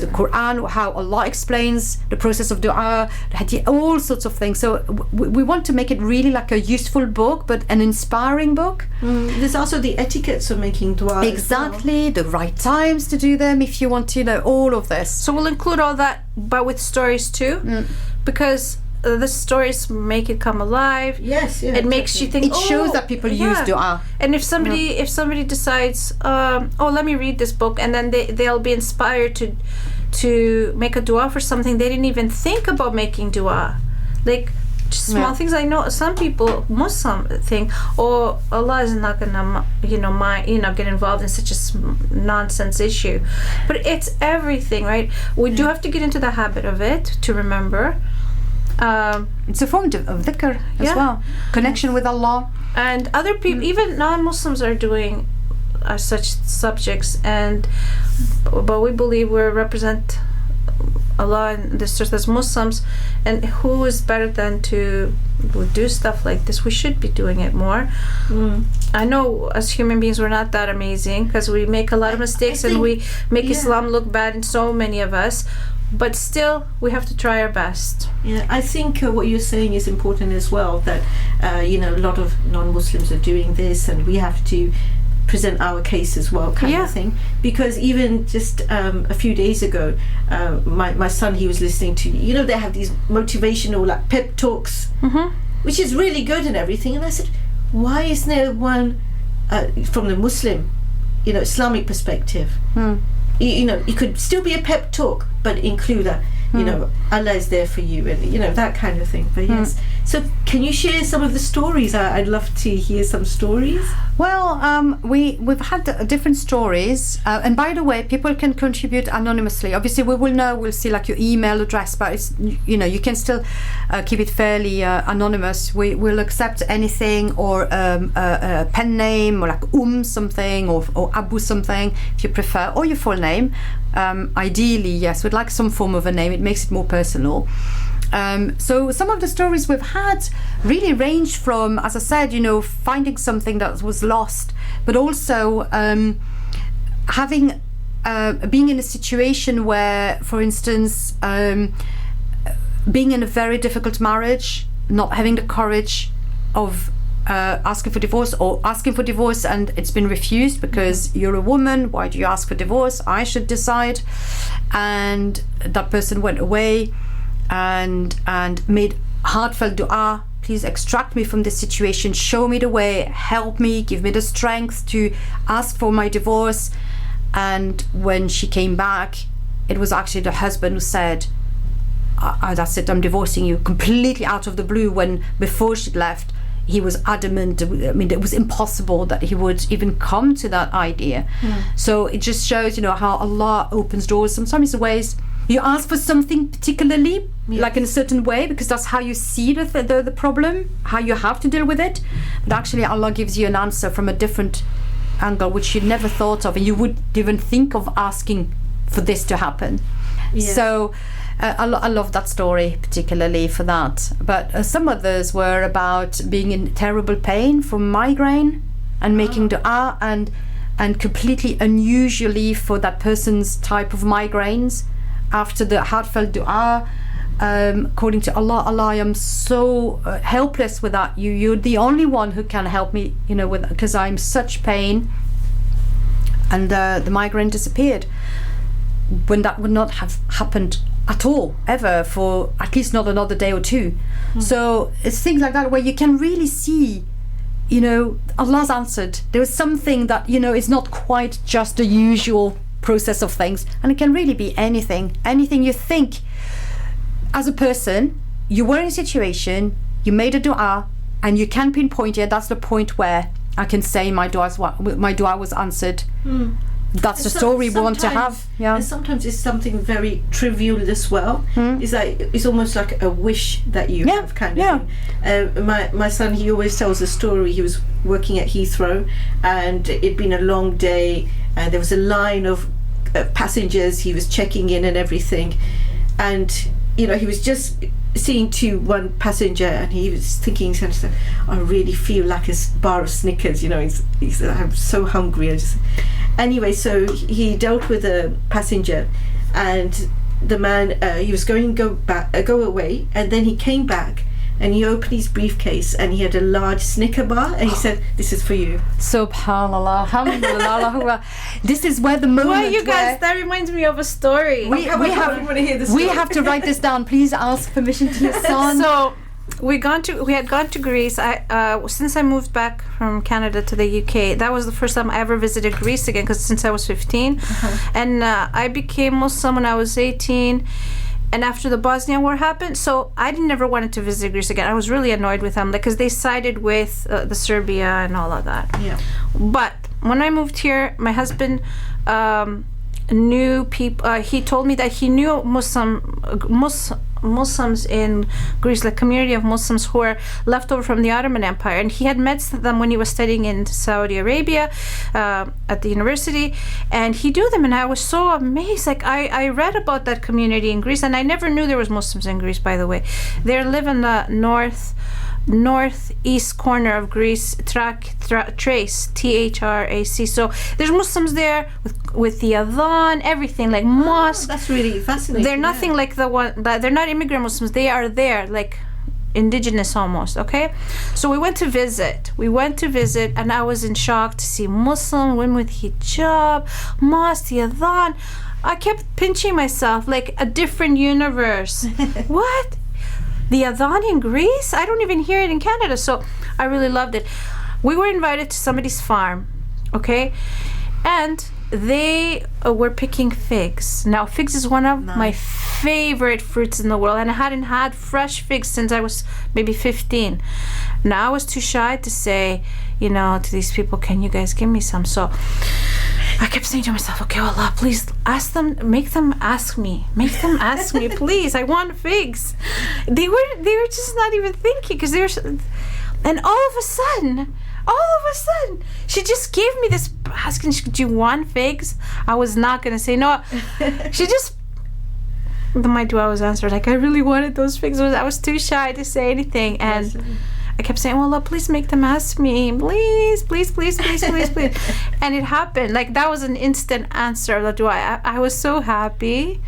the Quran, how Allah explains the process of dua, the hadith, all sorts of things. So we want to make it really like a useful book, but an inspiring book. There's also the etiquettes of making dua. Exactly, the right times to do them if you want to know all of this. So we'll include all that, but with stories too, because the stories make it come alive. Yes, yeah. It makes you think. It shows that people use dua. And if somebody decides, let me read this book, and then they'll be inspired to make a dua for something they didn't even think about making dua, like just small things. I know some people, Muslim, think, oh, Allah is not gonna, get involved in such a nonsense issue, but it's everything, right? We do have to get into the habit of it to remember. It's a form of dhikr as well, connection with Allah. And other people, even non-Muslims, are doing such subjects, but we believe we represent Allah and the sisters as Muslims, and who is better than to do stuff like this? We should be doing it more. I know as human beings we're not that amazing because we make a lot of mistakes and we make Islam look bad in so many of us, but still we have to try our best. Yeah, I think what you're saying is important as well, that a lot of non-Muslims are doing this and we have to present our case as well, kind of thing. Because even just a few days ago, my son, he was listening to, they have these motivational like pep talks, which is really good and everything. And I said, why isn't there one from the Muslim, Islamic perspective? It could still be a pep talk, but include that, Allah is there for you, and that kind of thing. But yes, so can you share some of the stories? I'd love to hear some stories. Well, we've had different stories, and by the way, people can contribute anonymously. Obviously, we'll see like your email address, but it's, you can still keep it fairly anonymous. We'll accept anything, or a pen name, or like something, or Abu something, if you prefer, or your full name. Ideally, yes, we'd like some form of a name. It makes it more personal. So some of the stories we've had really range from, as I said, finding something that was lost, but also having being in a situation where, for instance, being in a very difficult marriage, not having the courage of asking for divorce, or asking for divorce and it's been refused because you're a woman, why do you ask for divorce? I should decide. And that person went away and made heartfelt dua, please extract me from this situation, show me the way, help me, give me the strength to ask for my divorce. And when she came back, it was actually the husband who said, that's it, I'm divorcing you, completely out of the blue, when before she'd left he was adamant. I mean, it was impossible that he would even come to that idea. So it just shows, how Allah opens doors sometimes in ways you ask for something particularly, like in a certain way, because that's how you see the problem, how you have to deal with it. But actually Allah gives you an answer from a different angle, which you never thought of, and you wouldn't even think of asking for this to happen. So I love that story particularly for that. But some others were about being in terrible pain from migraine and making dua, and completely unusually for that person's type of migraines. After the heartfelt dua, according to Allah, I am so helpless with that. You're the only one who can help me, because I'm such pain. And the migraine disappeared, when that would not have happened at all, ever, for at least not another day or two. So it's things like that where you can really see, Allah's answered. There is something that, is not quite just the usual process of things, and it can really be anything you think. As a person, you were in a situation, you made a dua, and you can pinpoint it. That's the point where I can say my dua was answered. That's the story we want to have. And sometimes it's something very trivial as well. It's almost like a wish that you have, kind of thing. My son, he always tells a story. He was working at Heathrow, and it'd been a long day, and there was a line of passengers. He was checking in and everything, and he was just seeing one passenger, and he was thinking, I really feel like a bar of Snickers. He said, I'm so hungry. Anyway, so he dealt with a passenger, and the man, he was going to go away, and then he came back, and he opened his briefcase, and he had a large Snicker bar, and he said, this is for you. Subhanallah, alhamdulillah. This is where the moment. Well, you guys, that reminds me of a story. We have to write this down. Please ask permission to your son. So we had gone to Greece. Since I moved back from Canada to the UK, that was the first time I ever visited Greece again, because since I was 15, and I became Muslim when I was 18. And after the Bosnia war happened, so I never wanted to visit Greece again. I was really annoyed with them, because they sided with the Serbia and all of that. But when I moved here, my husband knew people. He told me that he knew Muslims in Greece, like community of Muslims who were left over from the Ottoman Empire, and he had met them when he was studying in Saudi Arabia at the university, and he knew them, and I was so amazed. Like I read about that community in Greece, and I never knew there was Muslims in Greece, by the way. They live in the northeast corner of Greece, Thrace, Thrac. So there's Muslims there with the adhan, everything, like mosque. That's really fascinating. They're nothing like the one that they're not immigrant Muslims. They are there, like indigenous almost. Okay, so we went to visit, and I was in shock to see Muslim women with hijab, mosque, the adhan. I kept pinching myself, like a different universe. What? The adhan in Greece? I don't even hear it in Canada. So I really loved it. We were invited to somebody's farm, okay? And they were picking figs. Now, figs is one of my favorite fruits in the world, and I hadn't had fresh figs since I was maybe 15. Now I was too shy to say, to these people, can you guys give me some? So I kept saying to myself, okay, Allah, please make them ask me, please. I want figs. They were just not even thinking, because and all of a sudden, she just gave me this asking, do you want figs? I was not going to say no. She just, my dua was answered. Like, I really wanted those figs. I was too shy to say anything. And I kept saying, Allah, please make them ask me. Please. And it happened. Like, that was an instant answer of the dua. I was so happy.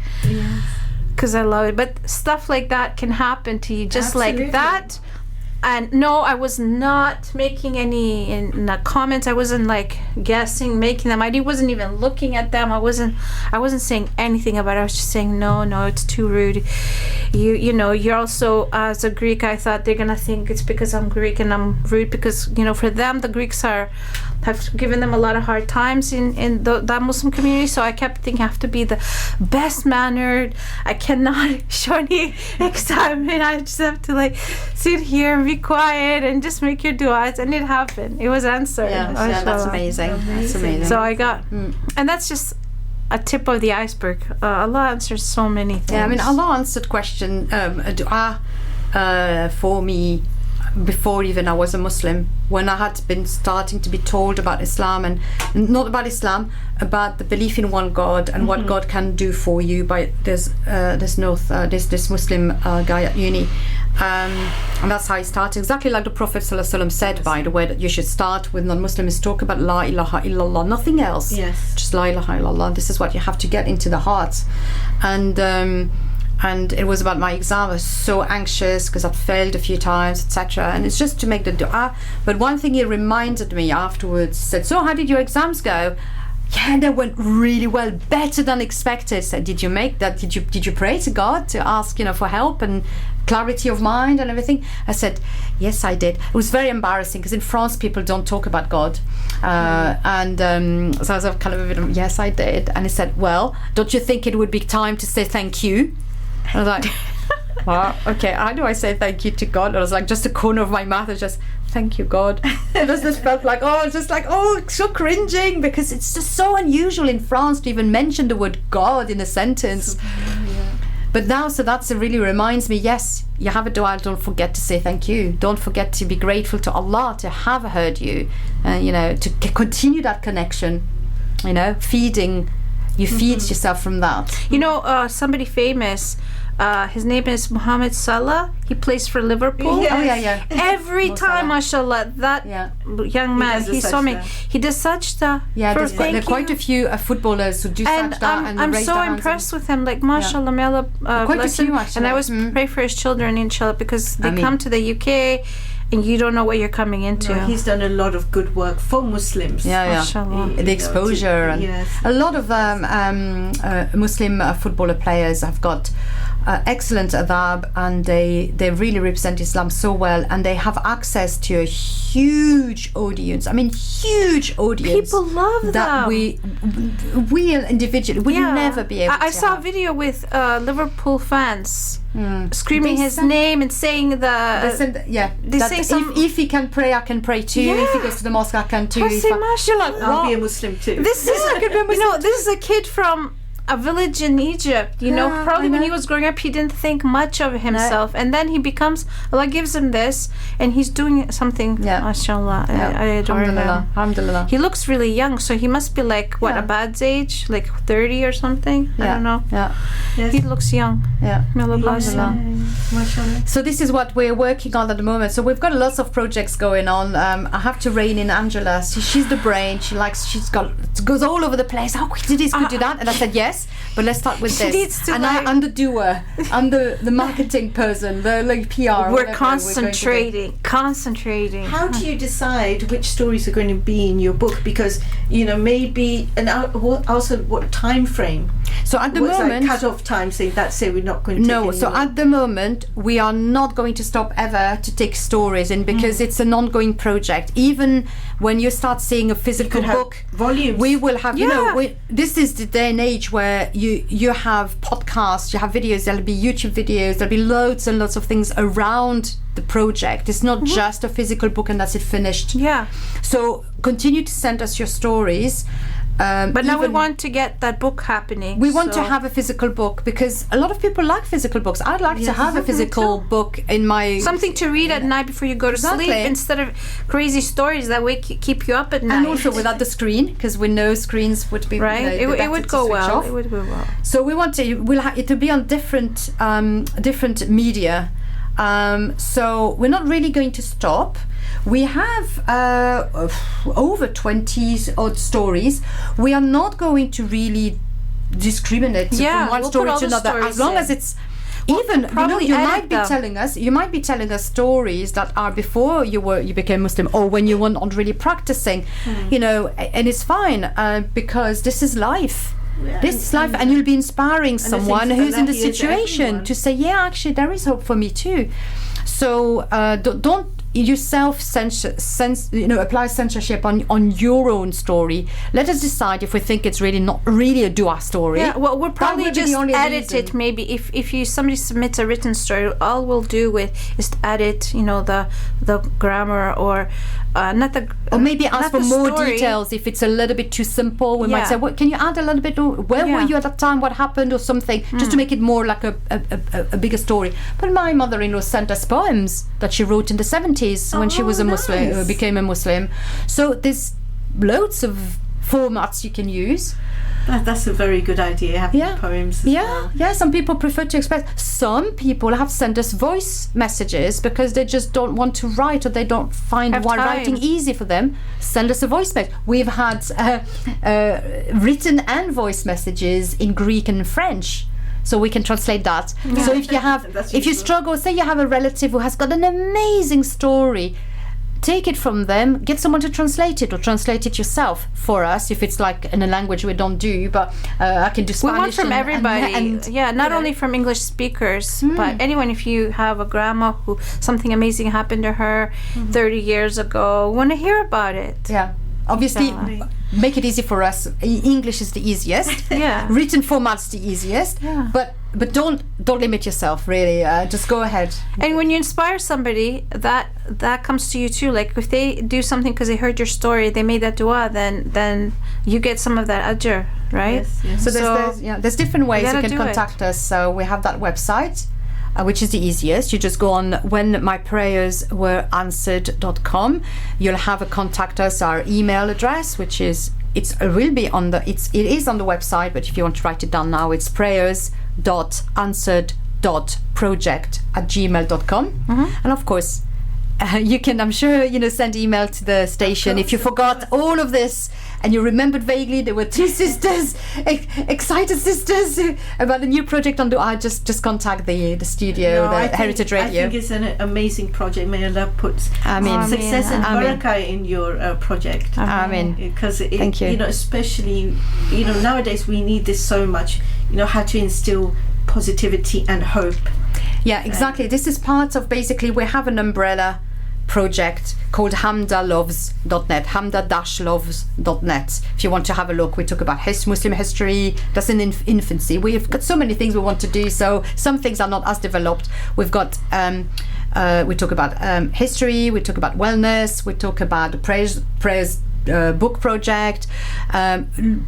Because I love it. But stuff like that can happen to you just like that. And no, I was not making any comments. I wasn't like guessing, making them. I wasn't even looking at them. I wasn't saying anything about it. I was just saying, no, it's too rude. You're also, as a Greek, I thought they're gonna think it's because I'm Greek and I'm rude, because for them, the Greeks have given them a lot of hard times in that Muslim community. So I kept thinking I have to be the best mannered. I cannot show any excitement. I just have to like sit here and be quiet and just make your du'as, and it happened. It was answered. Yeah, that's amazing. That's amazing. So I got, and that's just a tip of the iceberg. Allah answers so many things. Yeah, I mean, Allah answered a dua for me before even I was a Muslim, when I had been starting to be told about Islam, and not about Islam, about the belief in one God and what God can do for you by this Muslim guy at uni. And that's how he started, exactly like the Prophet ﷺ said, by the way, that you should start with non-Muslims, talk about La ilaha illallah, nothing else. Yes. Just La ilaha illallah. This is what you have to get into the heart. And it was about my exam. I was so anxious because I'd failed a few times, etc. And it's just to make the dua. But one thing he reminded me afterwards, said, so how did your exams go? Yeah, they went really well, better than expected. So did you make that? Did you pray to God to ask, for help and clarity of mind and everything? I said, yes, I did. It was very embarrassing because in France people don't talk about God. So I was kind of a bit of, yes, I did. And he said, well, don't you think it would be time to say thank you? I was like, well, okay, how do I say thank you to God? I was like, just the corner of my mouth was just, thank you, God. It just felt like, so cringing, because it's just so unusual in France to even mention the word God in a sentence. Yeah. But now, so that's really reminds me, yes, you have a dua, don't forget to say thank you. Don't forget to be grateful to Allah to have heard you, to continue that connection, feeding. You feed yourself from that. Somebody famous, his name is Mohammed Salah. He plays for Liverpool. Yes. Oh, yeah. Every time, mashallah, that young man, he's so amazing. He does sajda. Yeah, there are quite a few footballers who do sajda and I'm so impressed with him. Like, mashallah, may Allah bless him. And I always pray for his children, inshallah, because they come to the UK and you don't know what you're coming into. No, he's done a lot of good work for Muslims. Yeah. The exposure and a lot of Muslim footballer players have got excellent adab, and they really represent Islam so well, and they have access to a huge audience. I mean, huge audience. People love that them. We individually will never be able to I saw a video with Liverpool fans screaming his name and saying if he can pray, I can pray too. If he goes to the mosque, I can too. I'll be a Muslim too. This is this is a kid from a village in Egypt, you know. Probably when he was growing up, he didn't think much of himself, and then he becomes, Allah gives him this, and he's doing something. Mashallah, I adore him. Alhamdulillah. He looks really young, so he must be like what, Abad's age, like 30 or something. I don't know. Yes. He looks young. May Allah bless him. So this is what we're working on at the moment. So we've got lots of projects going on. I have to rein in Angela. She's the brain. She's goes all over the place. Oh, we do this, we do that. And I said yes, but let's start with this. And I'm the doer. I'm the marketing person, the PR. We're concentrating. How do you decide which stories are going to be in your book? Because maybe, and also what time frame. So at the moment, like cut-off time, saying that's it, we're not going to. No. So at the moment, we are not going to stop ever to take stories in, because it's an ongoing project. Even when you start seeing a physical book, volumes, we will have. This is the day and age where you have podcasts, you have videos. There'll be YouTube videos. There'll be loads and lots of things around the project. It's not just a physical book and that's it, finished. So continue to send us your stories. But now we want to get that book happening. We want to have a physical book, because a lot of people like physical books. I'd like to have a physical book in my... Something to read at night before you go to sleep, instead of crazy stories that keep you up at night. And also without the screen, because we know screens would be... Right, it would go well. It would go well. So we want to... It'll be on different media. So we're not really going to stop. We have over 20 odd stories. We are not going to really discriminate from one story to another, as long as it's even. You might be telling us stories that are before you became Muslim, or when you were not really practicing, and it's fine, because this is life. This is life, and you'll be inspiring someone who's in the situation to say, actually there is hope for me too. So don't yourself apply censorship on your own story. Let us decide if we think it's really not really a dua story. Well, we'll probably just edit it. Maybe if somebody submits a written story, all we'll do is to edit the grammar, or not the, or maybe ask for more story. details if it's a little bit too simple. We might say, can you add a little bit, where were you at that time, what happened, or something, just to make it more like a bigger story. But my mother-in-law sent us poems that she wrote in the 70s when she was a Muslim, became a Muslim. So there's loads of formats you can use. That's a very good idea, having poems as well. Some people prefer to express. Some people have sent us voice messages because they just don't want to write, or they don't find writing easy for them. Send us a voice message. We've had written and voice messages in Greek and French, so we can translate that. So if you struggle, say you have a relative who has got an amazing story, take it from them, get someone to translate it, or translate it yourself for us if it's like in a language we don't do, but I can do Spanish. We want from everybody, not only from English speakers, but anyone. If you have a grandma who something amazing happened to her 30 years ago, want to hear about it. Obviously, make it easy for us. English is the easiest. Written format's the easiest. But don't limit yourself, really. Just go ahead. And when you inspire somebody, that comes to you too. Like if they do something because they heard your story, they made that dua, then you get some of that ajr, right? Yes. So there's different ways you can contact us. So we have that website, which is the easiest. You just go on whenmyprayerswereanswered.com. You'll have a contact us, our email address, which is it is on the website, but if you want to write it down now, it's prayers.answered.project@gmail.com. And of course, you can, I'm sure, send email to the station. If you forgot all of this and you remembered vaguely, there were two sisters, excited sisters about the new project on Dua, just contact the studio, Heritage Radio. I think it's an amazing project. May Allah put success and barakah in your project. Amen. Because thank you. Especially, nowadays we need this so much. How to instill positivity and hope. Yeah, exactly. This is part of, basically, we have an umbrella project called hamdaloves.net, hamda-loves.net. If you want to have a look, we talk about Muslim history. That's in infancy. We've got so many things we want to do, so some things are not as developed. We've got we talk about history, we talk about wellness, we talk about the prayers book project,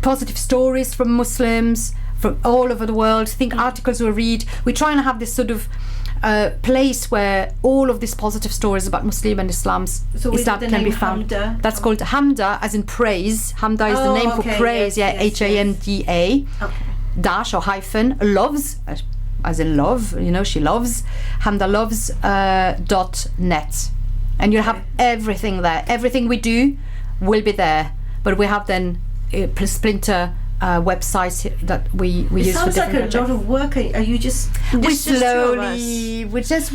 positive stories from Muslims, from all over the world. Think articles we read. We're trying to have this sort of place where all of these positive stories about Muslim and Islam can be found. Hamda? That's called Hamda, as in praise. Hamda is the name for praise. Hamda, dash or hyphen, loves, as in love, she loves, hamdaloves.net. And you'll have everything there. Everything we do will be there. But we have then splinter websites that we use for different projects. It sounds like a lot of work. Are you just... We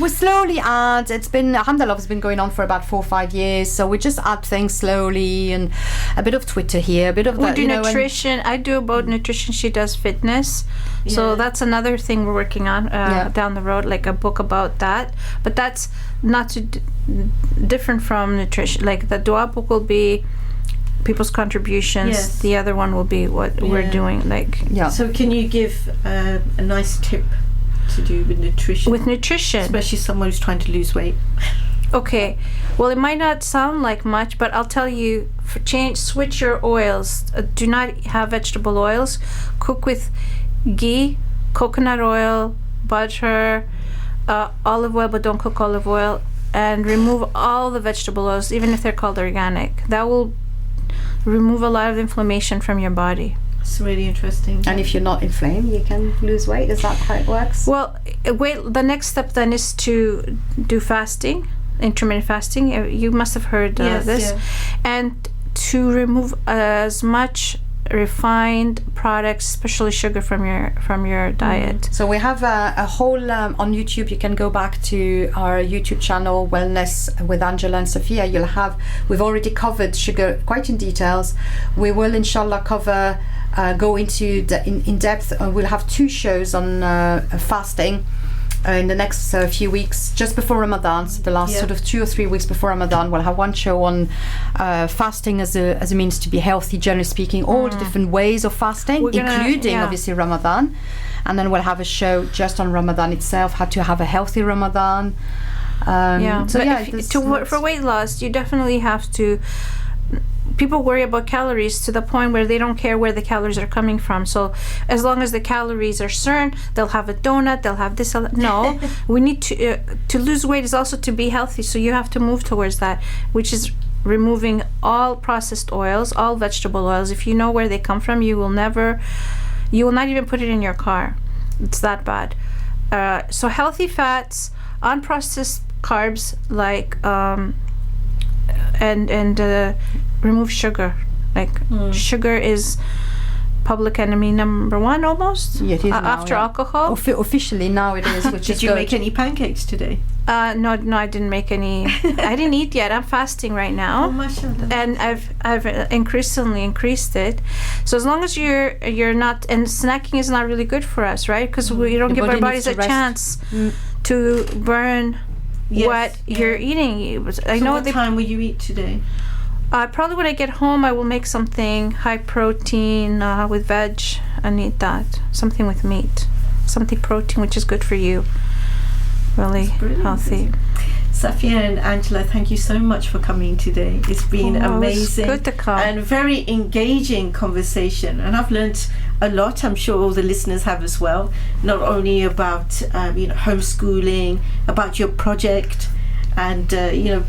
slowly add. It's been, Alhamdulillah has been going on for about 4 or 5 years, so we just add things slowly, and a bit of Twitter here, a bit of that. We do nutrition. I do about nutrition. She does fitness. Yeah. So that's another thing we're working on down the road, like a book about that. But that's not too different from nutrition. Like the dua book will be people's contributions. Yes. The other one will be what we're doing. So can you give a nice tip to do with nutrition? With nutrition, especially someone who's trying to lose weight. Okay. Well, it might not sound like much, but I'll tell you: switch your oils. Do not have vegetable oils. Cook with ghee, coconut oil, butter, olive oil, but don't cook olive oil. And remove all the vegetable oils, even if they're called organic. That will remove a lot of inflammation from your body. It's really interesting. And if you're not inflamed, you can lose weight. Is that how it works? Well, the next step then is to do fasting, intermittent fasting. You must have heard this. Yeah. And to remove as much refined products, especially sugar, from your diet. So we have a whole on YouTube. You can go back to our YouTube channel, Wellness with Angela and Sophia. We've already covered sugar quite in details. We will inshallah go into in depth. We'll have 2 shows on fasting in the next few weeks, just before Ramadan. So the last sort of 2 or 3 weeks before Ramadan, we'll have one show on fasting as a means to be healthy, generally speaking, all the different ways of fasting, including obviously Ramadan. And then we'll have a show just on Ramadan itself, how to have a healthy Ramadan. For weight loss, you definitely have to. People worry about calories to the point where they don't care where the calories are coming from. So as long as the calories are certain, they'll have a donut, they'll have this. No, we need to lose weight is also to be healthy. So you have to move towards that, which is removing all processed oils, all vegetable oils. If you know where they come from, you will not even put it in your car. It's that bad. So healthy fats, unprocessed carbs, like and remove sugar. Sugar is public enemy number 1 almost. Yeah, it is after alcohol. Officially now it is. Which Did you make any pancakes today? No, I didn't make any. I didn't eat yet. I'm fasting right now. Oh, mashallah. And I've increasingly increased it. So as long as you're not, and snacking is not really good for us, right? Because we don't give our bodies a chance to burn what you're eating. What time will you eat today? Probably when I get home, I will make something high protein with veg and eat that. Something with meat, something protein, which is good for you. Really healthy. Safia and Angela, thank you so much for coming today. It's been amazing. It's good to come. And very engaging conversation. And I've learnt a lot. I'm sure all the listeners have as well. Not only about homeschooling, about your project, and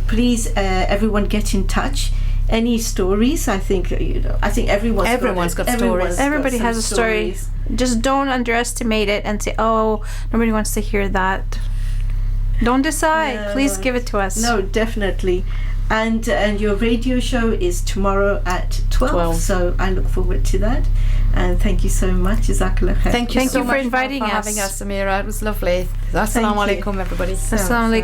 please everyone get in touch. Any stories? I think everyone's got stories. Everybody has a story. Just don't underestimate it and say, "Oh, nobody wants to hear that." Don't decide. No, please give it to us. No, definitely. And your radio show is tomorrow at 12. So I look forward to that. And thank you so much. Jazakallah khair. Thank you for inviting us. Having us, Samira. It was lovely. Assalamu alaikum, everybody. Assalamu alaikum.